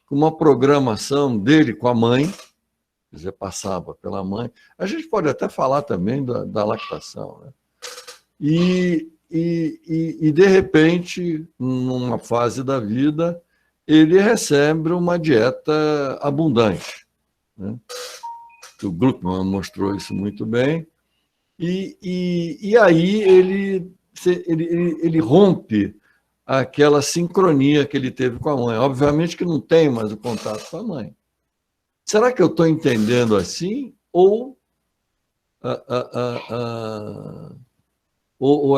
uma programação dele com a mãe, quer dizer, passava pela mãe. A gente pode até falar também da lactação, né? E, de repente, numa fase da vida, ele recebe uma dieta abundante, né? O Gluckman mostrou isso muito bem. E aí ele rompe aquela sincronia que ele teve com a mãe. Obviamente que não tem mais o contato com a mãe. Será que eu estou entendendo assim? Ou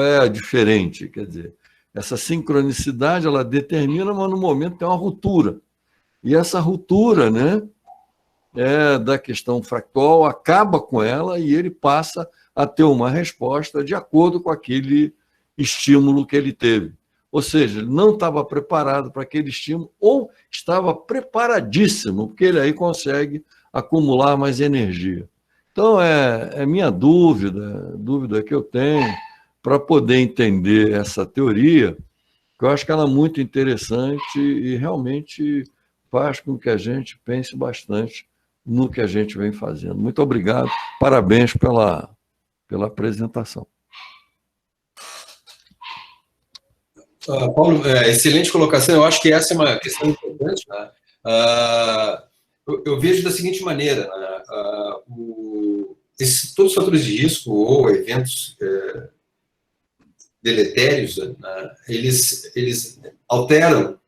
é diferente? Quer dizer, essa sincronicidade ela determina, mas no momento tem uma ruptura. E essa ruptura, né, da questão fractal, acaba com ela e ele passa a ter uma resposta de acordo com aquele estímulo que ele teve. Ou seja, ele não estava preparado para aquele estímulo ou estava preparadíssimo, porque ele aí consegue acumular mais energia. Então, é minha dúvida que eu tenho para poder entender essa teoria, que eu acho que ela é muito interessante e realmente faz com que a gente pense bastante no que a gente vem fazendo. Muito obrigado, parabéns pela apresentação. Paulo, excelente colocação. Eu acho que essa é uma questão importante, né? Eu vejo da seguinte maneira, né? Todos os fatores de risco ou eventos deletérios, né? Eles alteram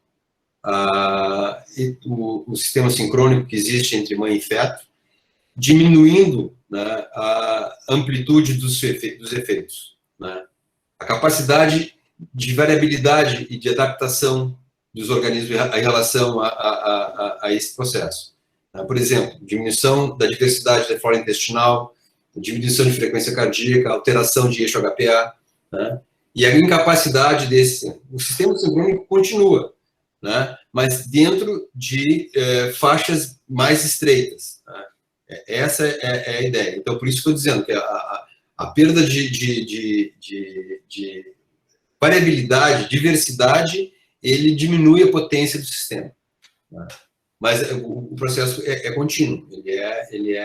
o sistema sincrônico que existe entre mãe e feto, diminuindo, né, a amplitude dos efeitos, né? A capacidade de variabilidade e de adaptação dos organismos em relação a esse processo. Por exemplo, diminuição da diversidade da flora intestinal, diminuição de frequência cardíaca, alteração de eixo HPA, né? E a incapacidade o sistema sincrônico continua, né? Mas dentro de faixas mais estreitas, né? Essa é a ideia. Então, por isso que eu estou dizendo que a perda de variabilidade, diversidade, ele diminui a potência do sistema, né? Mas o processo é contínuo, ele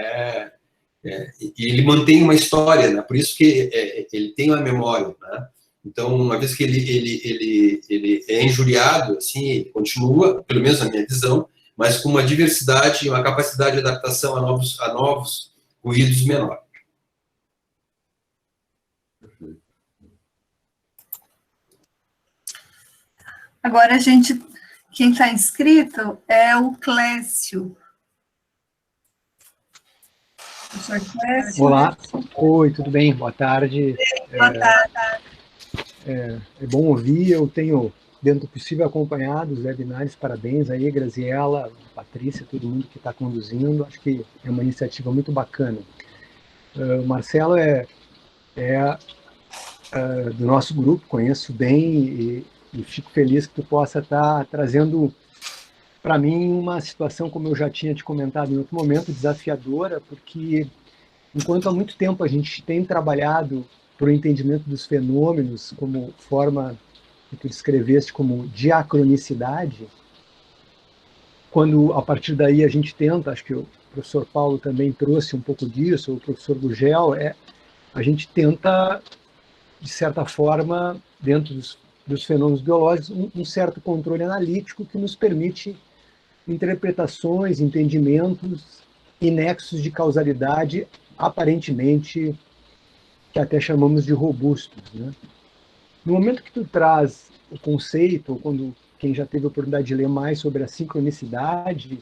mantém uma história, né? Por isso que ele tem uma memória, né? Então, uma vez que ele é injuriado, assim, ele continua, pelo menos na minha visão, mas com uma diversidade e uma capacidade de adaptação a novos ruídos menor. Agora, quem está inscrito é o Clécio. Professor Clécio. Olá. Oi, tudo bem? Boa tarde. Boa tarde. É bom ouvir, eu tenho, dentro do possível, acompanhado os webinars. Parabéns aí, Graziela, Patrícia, todo mundo que está conduzindo. Acho que é uma iniciativa muito bacana. O Marcelo é do nosso grupo, conheço bem e fico feliz que tu possa estar trazendo para mim uma situação, como eu já tinha te comentado em outro momento, desafiadora, porque enquanto há muito tempo a gente tem trabalhado para o entendimento dos fenômenos como forma que tu descreveste como diacronicidade, quando a partir daí a gente tenta, acho que o professor Paulo também trouxe um pouco disso, ou o professor Gugel, a gente tenta, de certa forma, dentro dos fenômenos biológicos, um certo controle analítico que nos permite interpretações, entendimentos e nexos de causalidade aparentemente que até chamamos de robustos, né? No momento que tu traz o conceito, ou quando quem já teve a oportunidade de ler mais sobre a sincronicidade,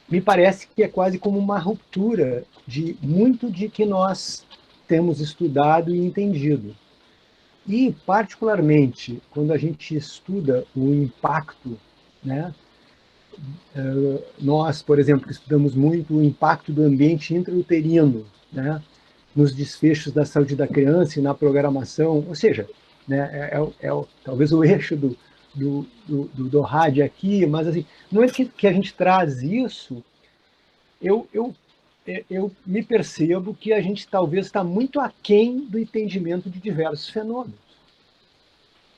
me parece que é quase como uma ruptura de muito de que nós temos estudado e entendido. E, particularmente, quando a gente estuda o impacto, né? Nós, por exemplo, estudamos muito o impacto do ambiente intrauterino, né? Nos desfechos da saúde da criança e na programação, ou seja, né, talvez o eixo do rádio aqui, mas assim, não é que a gente traz isso, eu me percebo que a gente talvez está muito aquém do entendimento de diversos fenômenos.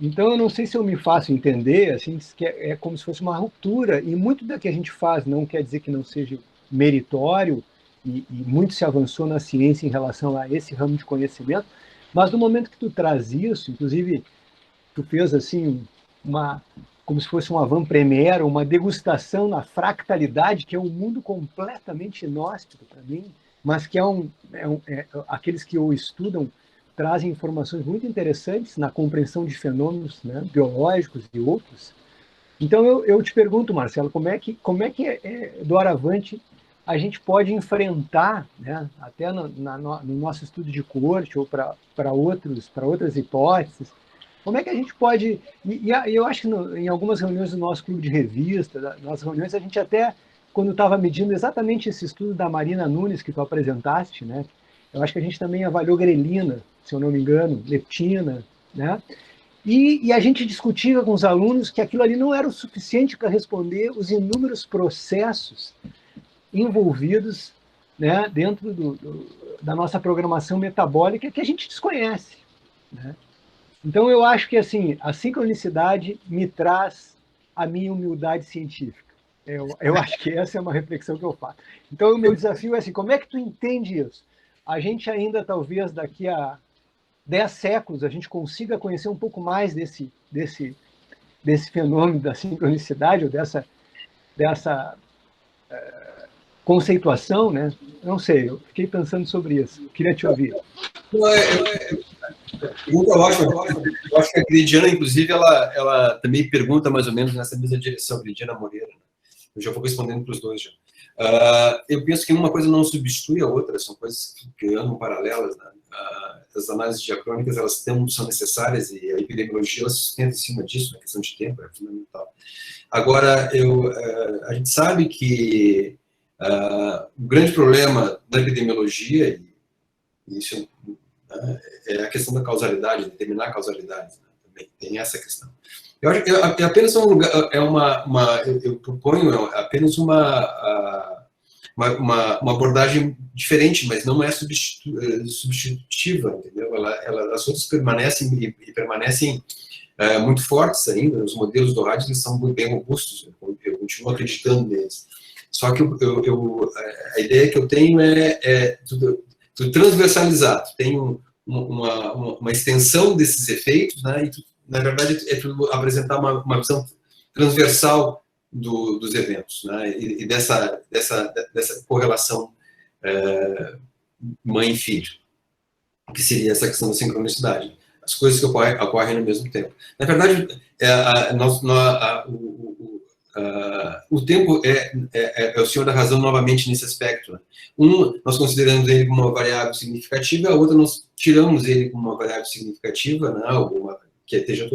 Então, eu não sei se eu me faço entender, assim, que é como se fosse uma ruptura, e muito da que a gente faz não quer dizer que não seja meritório, e muito se avançou na ciência em relação a esse ramo de conhecimento, mas no momento que tu traz isso, inclusive, tu fez assim, como se fosse uma avant-première, uma degustação na fractalidade, que é um mundo completamente inóspito para mim, mas que aqueles que o estudam trazem informações muito interessantes na compreensão de fenômenos, né, biológicos e outros. Então eu te pergunto, Marcelo, como é que doravante a gente pode enfrentar, né, até no nosso estudo de corte ou para outras hipóteses, como é que a gente pode... E eu acho que em algumas reuniões do nosso clube de revista, nas reuniões, a gente até, quando estava medindo exatamente esse estudo da Marina Nunes que tu apresentaste, né, eu acho que a gente também avaliou grelina, se eu não me engano, leptina, né? E a gente discutia com os alunos que aquilo ali não era o suficiente para responder os inúmeros processos envolvidos, né, dentro da nossa programação metabólica que a gente desconhece, né? Então, eu acho que assim, a sincronicidade me traz a minha humildade científica. Eu acho que essa é uma reflexão que eu faço. Então, o meu desafio é assim, como é que tu entende isso? A gente ainda, talvez, daqui a 10 séculos, a gente consiga conhecer um pouco mais desse fenômeno da sincronicidade, ou dessa conceituação, né? Não sei, eu fiquei pensando sobre isso. Queria te ouvir. Pergunta ótima. Eu acho que a Gridiana, inclusive, ela também pergunta mais ou menos nessa mesma direção, Gridiana Moreira. Eu já vou respondendo para os dois já. Eu penso que uma coisa não substitui a outra, são coisas que andam paralelas, né? As análises diacrônicas, elas são necessárias e a epidemiologia ela sustenta em cima disso, a questão de tempo é fundamental. Agora, a gente sabe que o grande problema da epidemiologia, e isso é a questão da causalidade, determinar a causalidade, né? Também tem essa questão. Eu acho que é apenas um lugar, eu proponho apenas uma abordagem diferente, mas não é substitutiva, entendeu? As outras permanecem e permanecem muito fortes ainda. Os modelos do rádio eles são muito bem robustos, eu continuo acreditando neles. Só que a ideia que eu tenho é tudo transversalizar, tu tem uma extensão desses efeitos, né, e tu, na verdade é tudo apresentar uma visão transversal dos eventos, né, e dessa correlação mãe-filho, que seria essa questão da sincronicidade, as coisas que ocorrem no mesmo tempo. Na verdade, o tempo é o senhor da razão novamente nesse aspecto, né? Nós consideramos ele como uma variável significativa, a outra nós tiramos ele como uma variável significativa, né? Que esteja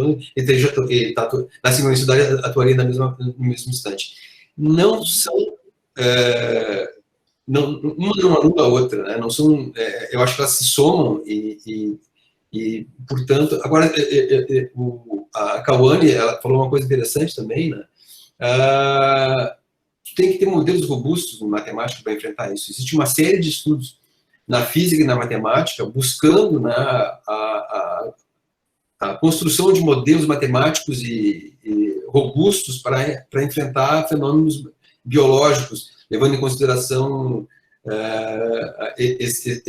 atuando, na sincronicidade atuaria no mesmo instante. Não são, uma não anula a outra, né? Não são, eu acho que elas se somam e E, portanto, agora, a Cauane, ela falou uma coisa interessante também, né? Tem que ter modelos robustos em matemática para enfrentar isso. Existe uma série de estudos na física e na matemática buscando, né, a construção de modelos matemáticos e robustos para enfrentar fenômenos biológicos, levando em consideração esse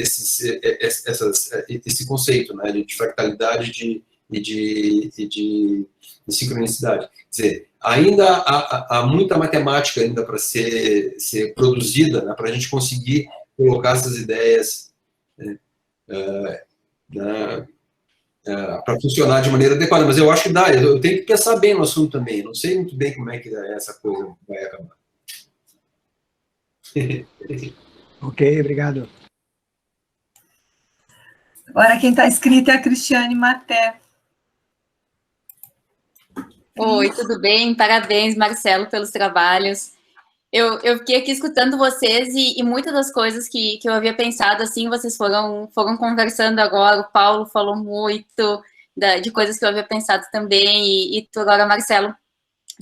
conceito, né, de fractalidade e de sincronicidade. Quer dizer, ainda há muita matemática ainda para ser produzida, né, para a gente conseguir colocar essas ideias, né, para funcionar de maneira adequada. Mas eu acho que dá, eu tenho que pensar bem no assunto também. Eu não sei muito bem como é que essa coisa vai acabar. Ok, obrigado. Agora quem está inscrita é a Cristiane Maté. Oi, tudo bem? Parabéns, Marcelo, pelos trabalhos. Eu fiquei aqui escutando vocês e muitas das coisas que eu havia pensado, assim, vocês foram conversando agora. O Paulo falou muito de coisas que eu havia pensado também. E tu agora, Marcelo,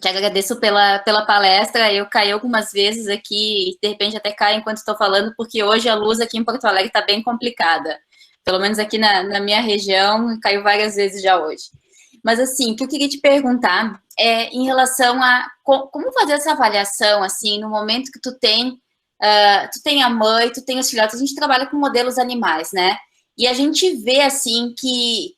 te agradeço pela palestra. Eu caí algumas vezes aqui e, de repente, até caio enquanto estou falando, porque hoje a luz aqui em Porto Alegre está bem complicada. Pelo menos aqui na minha região, caiu várias vezes já hoje. Mas, assim, o que eu queria te perguntar é em relação a como fazer essa avaliação, assim, no momento que tu tem a mãe, tu tem os filhotes, a gente trabalha com modelos animais, né? E a gente vê, assim, que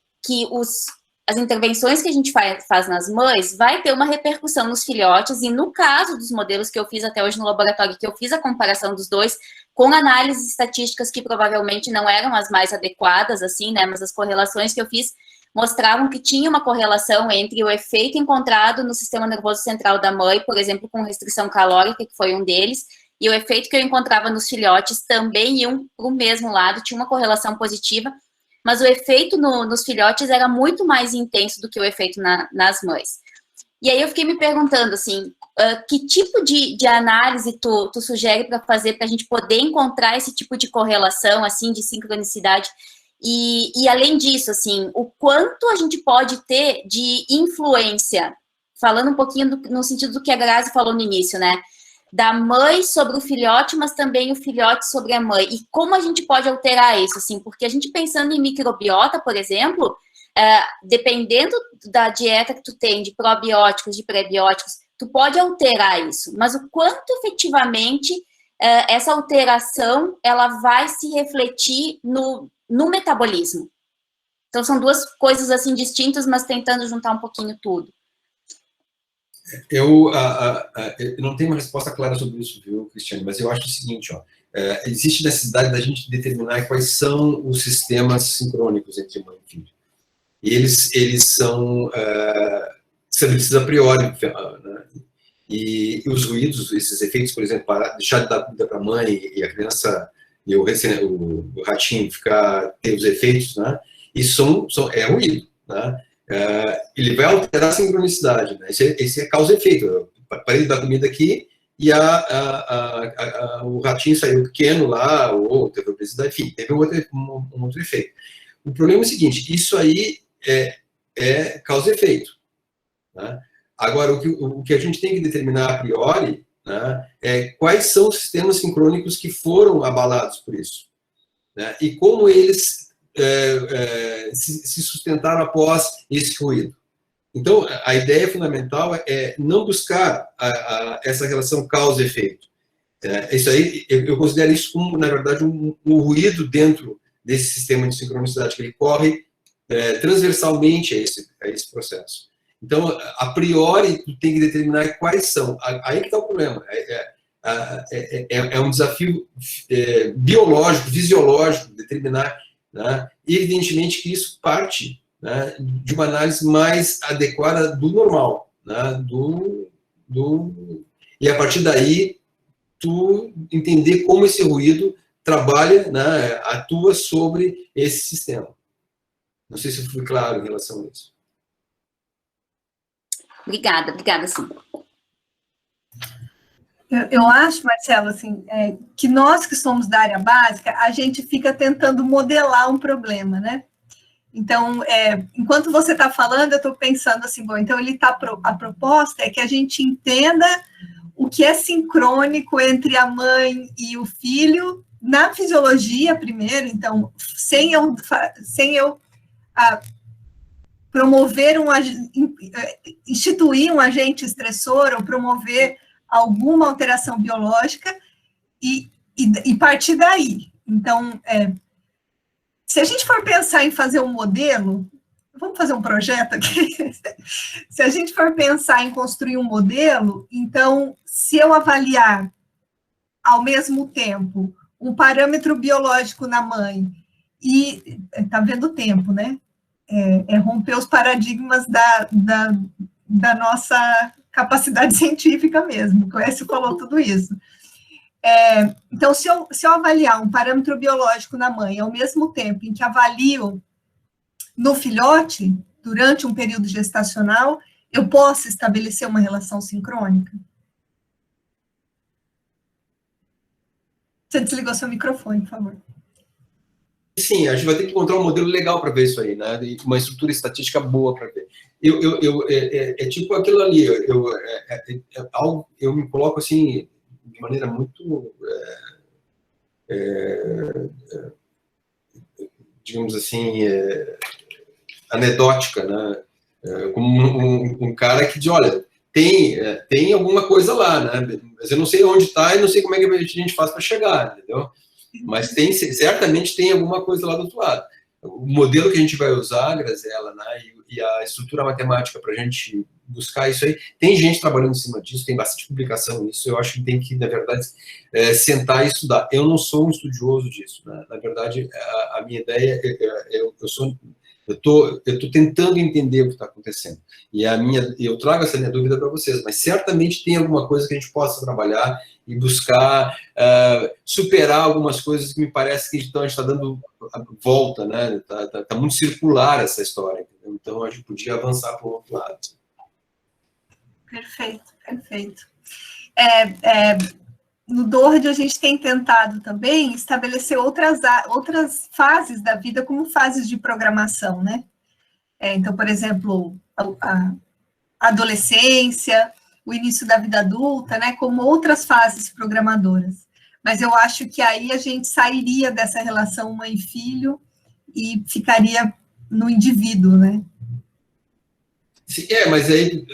as intervenções que a gente faz nas mães vai ter uma repercussão nos filhotes, e no caso dos modelos que eu fiz até hoje no laboratório, que eu fiz a comparação dos dois, com análises estatísticas que provavelmente não eram as mais adequadas, assim, né, mas as correlações que eu fiz mostravam que tinha uma correlação entre o efeito encontrado no sistema nervoso central da mãe, por exemplo, com restrição calórica, que foi um deles, e o efeito que eu encontrava nos filhotes também iam para o mesmo lado, tinha uma correlação positiva, mas o efeito nos filhotes era muito mais intenso do que o efeito nas mães. E aí eu fiquei me perguntando, assim, que tipo de análise tu sugere para fazer para a gente poder encontrar esse tipo de correlação, assim, de sincronicidade. E além disso, assim, o quanto a gente pode ter de influência, falando um pouquinho no sentido do que a Grazi falou no início, né? Da mãe sobre o filhote, mas também o filhote sobre a mãe. E como a gente pode alterar isso, assim? Porque a gente pensando em microbiota, por exemplo, dependendo da dieta que tu tem, de probióticos, de prebióticos, tu pode alterar isso. Mas o quanto efetivamente essa alteração, ela vai se refletir no metabolismo. Então, são duas coisas, assim, distintas, mas tentando juntar um pouquinho tudo. Eu não tenho uma resposta clara sobre isso, viu, Cristiane? Mas eu acho o seguinte, ó, existe necessidade da gente determinar quais são os sistemas sincrônicos entre mãe e filho. E eles são estabelecidos a priori, né? E os ruídos, esses efeitos, por exemplo, deixar de dar comida para a mãe e a criança, e o ratinho ter os efeitos, né? Isso é ruído, né? Ele vai alterar a sincronicidade, né? Esse é causa e efeito. Parei de dar comida aqui e o ratinho saiu pequeno lá, ou teve obesidade, enfim, teve um outro efeito. O problema é o seguinte, isso aí é causa e efeito, né? Agora, o que a gente tem que determinar a priori, né, é quais são os sistemas sincrônicos que foram abalados por isso, né, e como eles se sustentaram após esse ruído. Então, a ideia fundamental é não buscar essa relação causa e efeito. Isso aí, eu considero isso como, na verdade, um ruído dentro desse sistema de sincronicidade, que ele corre transversalmente a esse processo. Então, a priori, tu tem que determinar quais são. Aí que está o problema. É um desafio biológico, fisiológico, determinar, né? Evidentemente que isso parte, né, de uma análise mais adequada do normal, né, e a partir daí, tu entender como esse ruído trabalha, né, atua sobre esse sistema. Não sei se eu fui claro em relação a isso. Obrigada, sim. Eu acho, Marcelo, assim, que nós que somos da área básica, a gente fica tentando modelar um problema, né? Então, enquanto você está falando, eu estou pensando assim, bom, então a proposta é que a gente entenda o que é sincrônico entre a mãe e o filho na fisiologia primeiro, então, sem eu promover instituir um agente estressor ou promover alguma alteração biológica e partir daí. Então, se a gente for pensar em fazer um modelo, vamos fazer um projeto aqui? Se a gente for pensar em construir um modelo, então, se eu avaliar ao mesmo tempo um parâmetro biológico na mãe e, tá vendo o tempo, né? Romper os paradigmas da nossa capacidade científica mesmo, o Clécio falou tudo isso. Então, se eu avaliar um parâmetro biológico na mãe ao mesmo tempo em que avalio no filhote, durante um período gestacional, eu posso estabelecer uma relação sincrônica? Você desligou seu microfone, por favor. Sim, a gente vai ter que encontrar um modelo legal para ver isso aí, né? E uma estrutura estatística boa para ver. É tipo aquilo ali, eu me coloco assim, de maneira muito, digamos assim, anedótica, né? Como um cara que diz, olha, tem alguma coisa lá, né? Mas eu não sei onde está e não sei como é que a gente faz para chegar, entendeu? Mas certamente tem alguma coisa lá do outro lado. O modelo que a gente vai usar, Graziela, né, e a estrutura matemática para a gente buscar isso aí, tem gente trabalhando em cima disso, tem bastante publicação nisso, eu acho que tem que, na verdade, sentar e estudar. Eu não sou um estudioso disso, né? Na verdade, a minha ideia, eu estou tentando entender o que está acontecendo. E eu trago essa minha dúvida para vocês, mas certamente tem alguma coisa que a gente possa trabalhar e buscar superar algumas coisas que me parece que a gente está dando volta, né? Tá muito circular essa história. Entendeu? Então, a gente podia avançar para o outro lado. Perfeito, perfeito. No DORD, a gente tem tentado também estabelecer outras fases da vida como fases de programação, né? Então, por exemplo, a adolescência, o início da vida adulta, né? Como outras fases programadoras. Mas eu acho que aí a gente sairia dessa relação mãe-filho e ficaria no indivíduo, né? Mas aí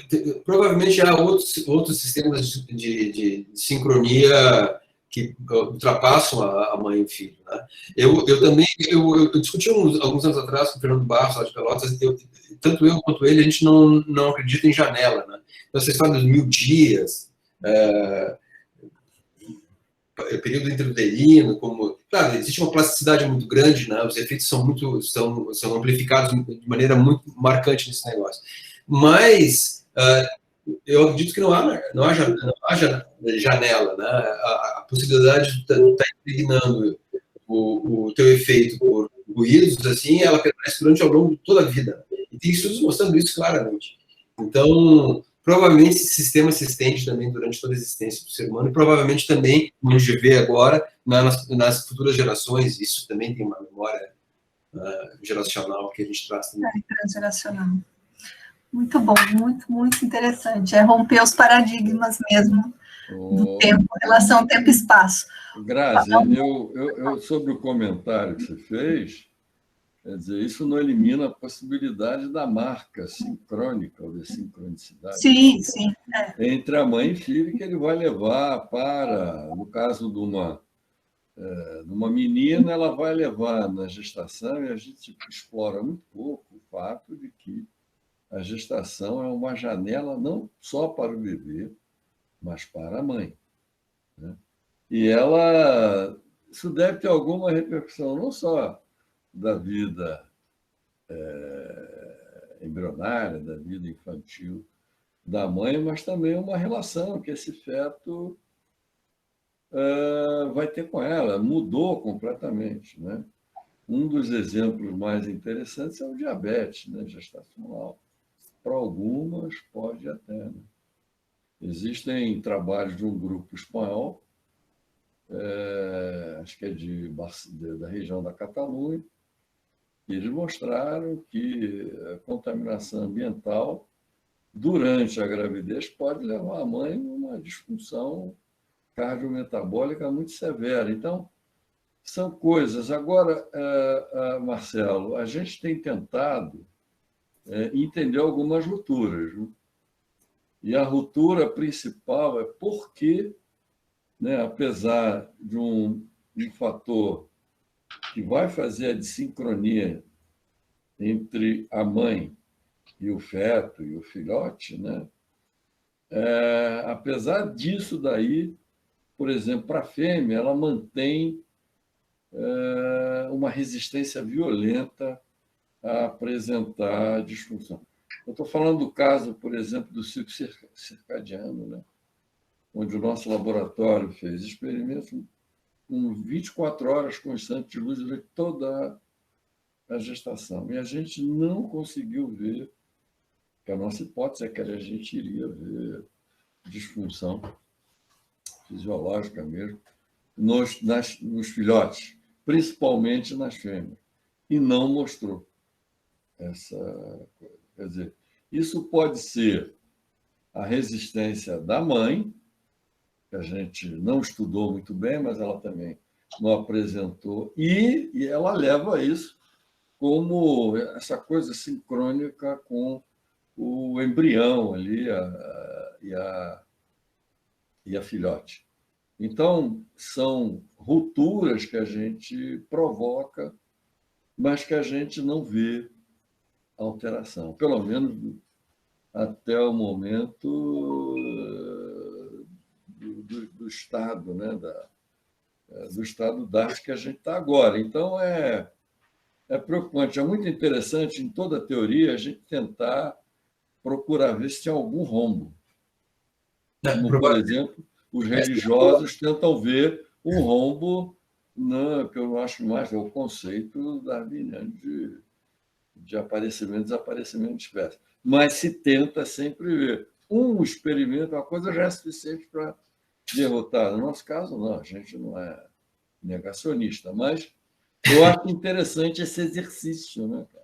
provavelmente há outros sistemas de sincronia que ultrapassam a mãe e o filho, né? Eu discuti alguns anos atrás com o Fernando Barros, lá de Pelotas, tanto eu quanto ele, a gente não acredita em janela, né? Então, essa história dos 1000 dias, período intrauterino, claro, existe uma plasticidade muito grande, né? Os efeitos são amplificados de maneira muito marcante nesse negócio. Mas eu acredito que não há janela, né? A possibilidade de estar impregnando o teu efeito por ruídos, assim, ela permanece ao longo de toda a vida. E tem estudos mostrando isso claramente. Então, provavelmente esse sistema se estende também durante toda a existência do ser humano, e provavelmente também, como a gente vê agora, nas futuras gerações, isso também tem uma memória geracional que a gente traz também. Transgeracional. Muito bom, muito, muito interessante. Romper os paradigmas mesmo do tempo, relação tempo e espaço. Grazi, sobre o comentário que você fez, quer dizer, isso não elimina a possibilidade da marca sincrônica, ou da sincronicidade. Sim, sim. Entre a mãe e filho, que ele vai levar no caso de uma menina, ela vai levar na gestação, e a gente explora muito pouco o fato de que a gestação é uma janela não só para o bebê, mas para a mãe, né? E isso deve ter alguma repercussão, não só da vida embrionária, da vida infantil da mãe, mas também uma relação que esse feto vai ter com ela. Mudou completamente, né? Um dos exemplos mais interessantes é o diabetes, né, gestacional. Para algumas, pode até. Né? Existem trabalhos de um grupo espanhol, acho que é da região da Catalunha, E eles mostraram que a contaminação ambiental durante a gravidez pode levar a mãe a uma disfunção cardiometabólica muito severa. Então, são coisas. Agora, Marcelo, a gente tem tentado entender algumas rupturas. Né? E a ruptura principal é porque, né, apesar de um fator que vai fazer a desincronia entre a mãe e o feto e o filhote, né? Apesar disso daí, por exemplo, para a fêmea, ela mantém uma resistência violenta a apresentar disfunção. Eu estou falando do caso, por exemplo, do ciclo circadiano, né? Onde o nosso laboratório fez experimentos com 24 horas constantes de luz durante toda a gestação. E a gente não conseguiu ver, que a nossa hipótese é que a gente iria ver disfunção fisiológica mesmo nos filhotes, principalmente nas fêmeas, e não mostrou essa coisa. Quer dizer, isso pode ser a resistência da mãe, que a gente não estudou muito bem, mas ela também não apresentou, e ela leva isso como essa coisa sincrônica com o embrião ali e a filhote. Então, são rupturas que a gente provoca, mas que a gente não vê alteração, pelo menos até o momento do estado, né, do estado da arte que a gente está agora. Então, é preocupante. É muito interessante, em toda a teoria, a gente tentar procurar ver se tem algum rombo. Como, por exemplo, os religiosos tentam ver um rombo, que eu acho mais é o conceito darwiniano de aparecimento e desaparecimento de espécies. Mas se tenta sempre ver. Um experimento, uma coisa já é suficiente para derrotar. No nosso caso, não, a gente não é negacionista, mas eu acho interessante esse exercício, né, cara?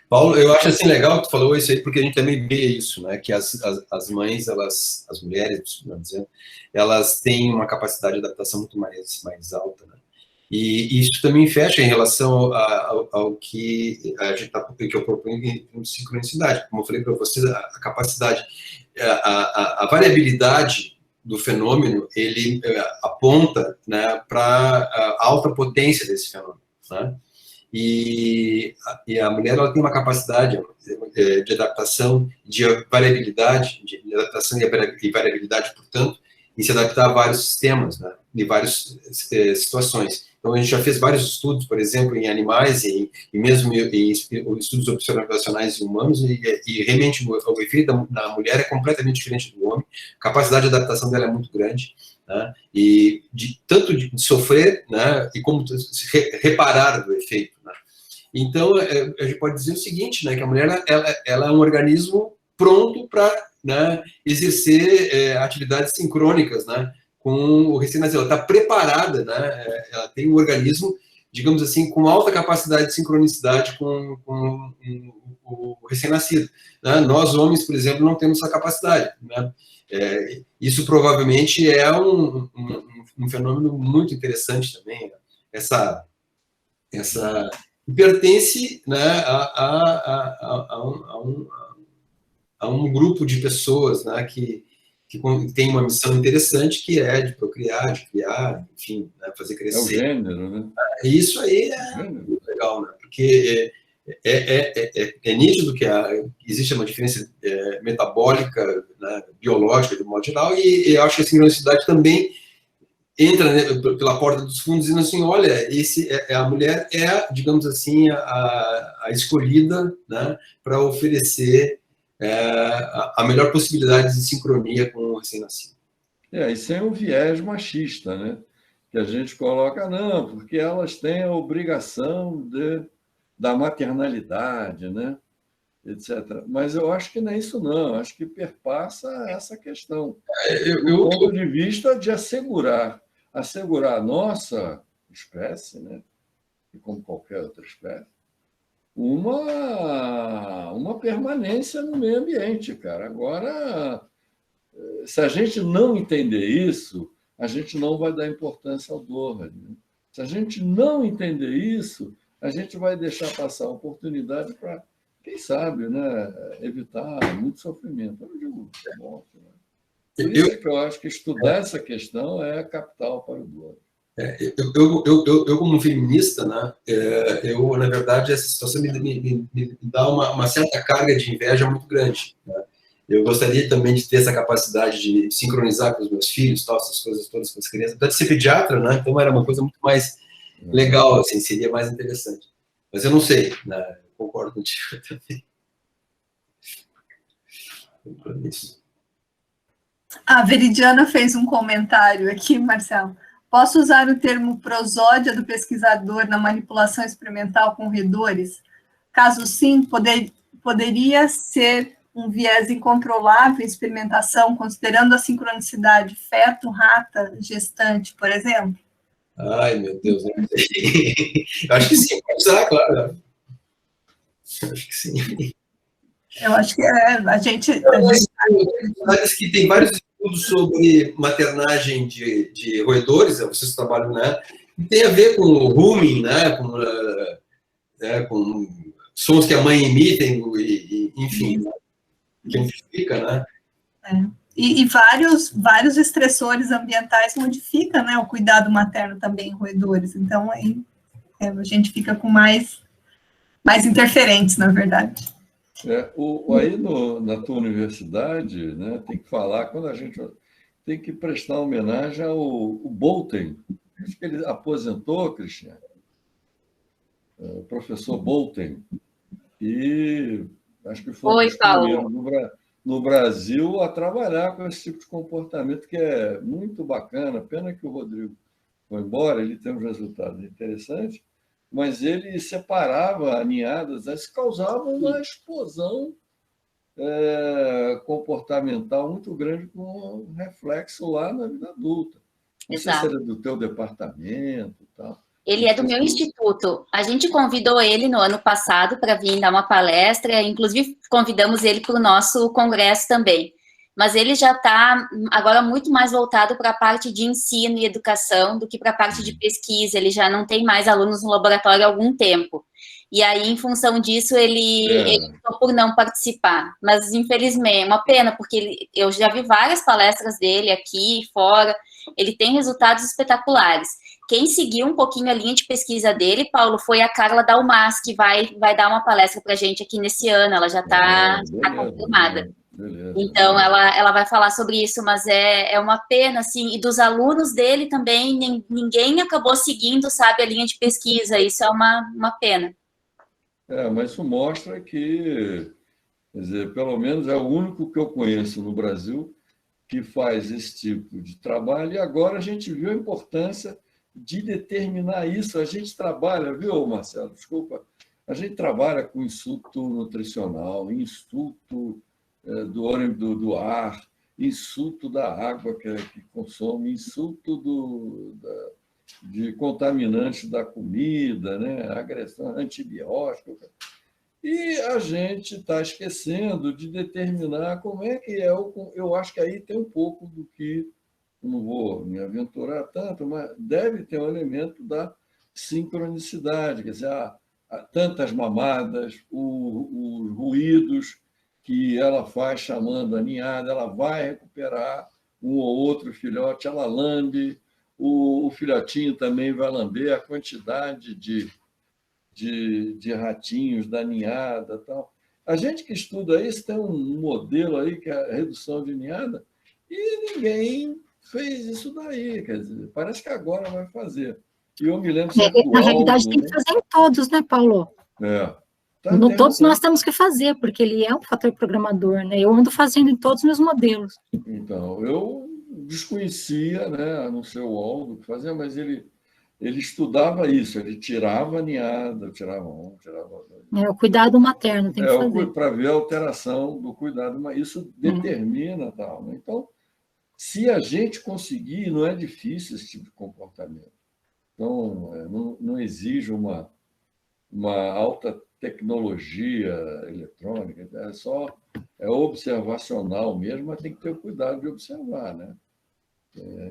Paulo, eu acho assim legal que tu falou isso aí, porque a gente também vê isso, né? Que as mães, as mulheres, dizendo, elas têm uma capacidade de adaptação muito mais alta, né? E isso também fecha em relação ao que a gente que eu proponho em sincronicidade. Como eu falei para vocês, a capacidade, a variabilidade do fenômeno, ele aponta, né, para a alta potência desse fenômeno, né? E a mulher, ela tem uma capacidade de adaptação, de variabilidade, de adaptação e variabilidade, portanto, em se adaptar a vários sistemas, né, e várias situações. Então, a gente já fez vários estudos, por exemplo, em animais e mesmo em estudos observacionais em humanos, e realmente o efeito da mulher é completamente diferente do homem, a capacidade de adaptação dela é muito grande, né, e tanto de sofrer, né, e como reparar do efeito, né. Então, a gente pode dizer o seguinte, né, que a mulher ela é um organismo pronto para, né, exercer atividades sincrônicas, né, com o recém-nascido. Ela está preparada, né, ela tem um organismo, digamos assim, com alta capacidade de sincronicidade com o recém-nascido, né? Nós, homens, por exemplo, não temos essa capacidade, né? Isso provavelmente é um fenômeno muito interessante também, essa pertence, né, a um grupo de pessoas, né, que tem uma missão interessante, que é de procriar, de criar, enfim, né, fazer crescer. É o gênero, né? Isso aí é muito legal, né? Porque é nítido que existe uma diferença metabólica, né, biológica, de um modo geral, e eu acho que a sincronicidade também entra, né, pela porta dos fundos, dizendo assim, olha, a mulher é, digamos assim, a escolhida, né, para oferecer a melhor possibilidade de sincronia com o recém-nascido. E sem um viés machista, né? Que a gente coloca, não, porque elas têm a obrigação da maternalidade, né? Etc. Mas eu acho que não é isso, não. Acho que perpassa essa questão. Do ponto de vista de assegurar a nossa espécie, né? E como qualquer outra espécie, uma permanência no meio ambiente, cara. Agora, se a gente não entender isso, a gente não vai dar importância ao Doha. Né? Se a gente não entender isso, a gente vai deixar passar a oportunidade para, quem sabe, né, evitar muito sofrimento. Eu não digo morte, né? Por isso que eu acho que estudar essa questão é capital para o Doha. Eu, como feminista, né, na verdade, essa situação me dá uma certa carga de inveja muito grande. Né? Eu gostaria também de ter essa capacidade de sincronizar com os meus filhos, tal, essas coisas todas com as crianças. Apesar de ser pediatra, né, então era uma coisa muito mais legal, assim, seria mais interessante. Mas eu não sei, né, eu concordo contigo também. A Veridiana fez um comentário aqui, Marcelo. Posso usar o termo prosódia do pesquisador na manipulação experimental com roedores? Caso sim, poderia ser um viés incontrolável em experimentação, considerando a sincronicidade feto-rata gestante, por exemplo? Ai, meu Deus. Eu acho que sim, pode usar, claro. Eu acho que sim. Eu acho que a gente que tem vários estudos sobre maternagem de roedores, vocês trabalham, né? E tem a ver com o rooming, né? Com sons que a mãe imita, enfim, que amplifica, né? E vários estressores ambientais modificam, né, o cuidado materno também em roedores. Então, aí, a gente fica com mais interferentes, na verdade. Aí na tua universidade, né, tem que falar, quando a gente tem que prestar homenagem ao Bolten. Acho que ele aposentou, Cristiano, o professor Bolten, e acho que foi um dos primeiros no Brasil a trabalhar com esse tipo de comportamento, que é muito bacana. Pena que o Rodrigo foi embora, ele tem um resultado interessante, mas ele separava ninhadas, elas causavam uma explosão comportamental muito grande, com um reflexo lá na vida adulta. Não sei se era do teu departamento e tal. Ele é do meu instituto. A gente convidou ele no ano passado para vir dar uma palestra, inclusive convidamos ele para o nosso congresso também. Mas ele já está agora muito mais voltado para a parte de ensino e educação do que para a parte de pesquisa. Ele já não tem mais alunos no laboratório há algum tempo. E aí, em função disso, ele optou por não participar. Mas, infelizmente, é uma pena, porque eu já vi várias palestras dele aqui e fora. Ele tem resultados espetaculares. Quem seguiu um pouquinho a linha de pesquisa dele, Paulo, foi a Carla Dalmas, que vai dar uma palestra para a gente aqui nesse ano. Ela já está confirmada. Beleza. Então, ela vai falar sobre isso, mas é uma pena, assim, e dos alunos dele também, ninguém acabou seguindo, sabe, a linha de pesquisa. Isso é uma pena. Mas isso mostra que, quer dizer, pelo menos é o único que eu conheço no Brasil que faz esse tipo de trabalho, e agora a gente viu a importância de determinar isso. A gente trabalha, viu, Marcelo? Desculpa. A gente trabalha com insulto nutricional, insulto do ar, insulto da água que consome, insulto de contaminantes da comida, né? Agressão antibiótica. E a gente está esquecendo de determinar como é que é. Eu acho que aí tem um pouco do que, não vou me aventurar tanto, mas deve ter um elemento da sincronicidade, quer dizer, há tantas mamadas, os ruídos que ela faz chamando a ninhada, ela vai recuperar um ou outro filhote, ela lambe, o filhotinho também vai lamber, a quantidade de ratinhos da ninhada. Tal. A gente que estuda isso tem um modelo aí que é a redução de ninhada, e ninguém fez isso daí, quer dizer, parece que agora vai fazer. E eu me lembro sempre do Na realidade, Aldo, tem que fazer em todos, né, Paulo? Todos nós temos que fazer, porque ele é um fator programador, né? Eu ando fazendo em todos os meus modelos. Então, eu desconhecia, né, a não ser o Aldo que fazia, mas ele estudava isso, ele tirava a ninhada, tirava um, tirava dois. O cuidado materno tem que fazer. Para ver a alteração do cuidado, mas isso determina tal. Né? Então, se a gente conseguir, não é difícil esse tipo de comportamento. Então, não exige uma alta tecnologia eletrônica, é observacional mesmo, mas tem que ter o cuidado de observar, né?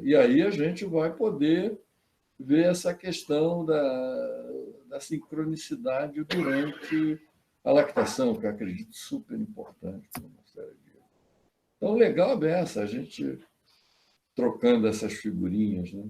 E aí a gente vai poder ver essa questão da sincronicidade durante a lactação, que eu acredito super importante para uma série de... Então, legal é essa, a gente trocando essas figurinhas, né?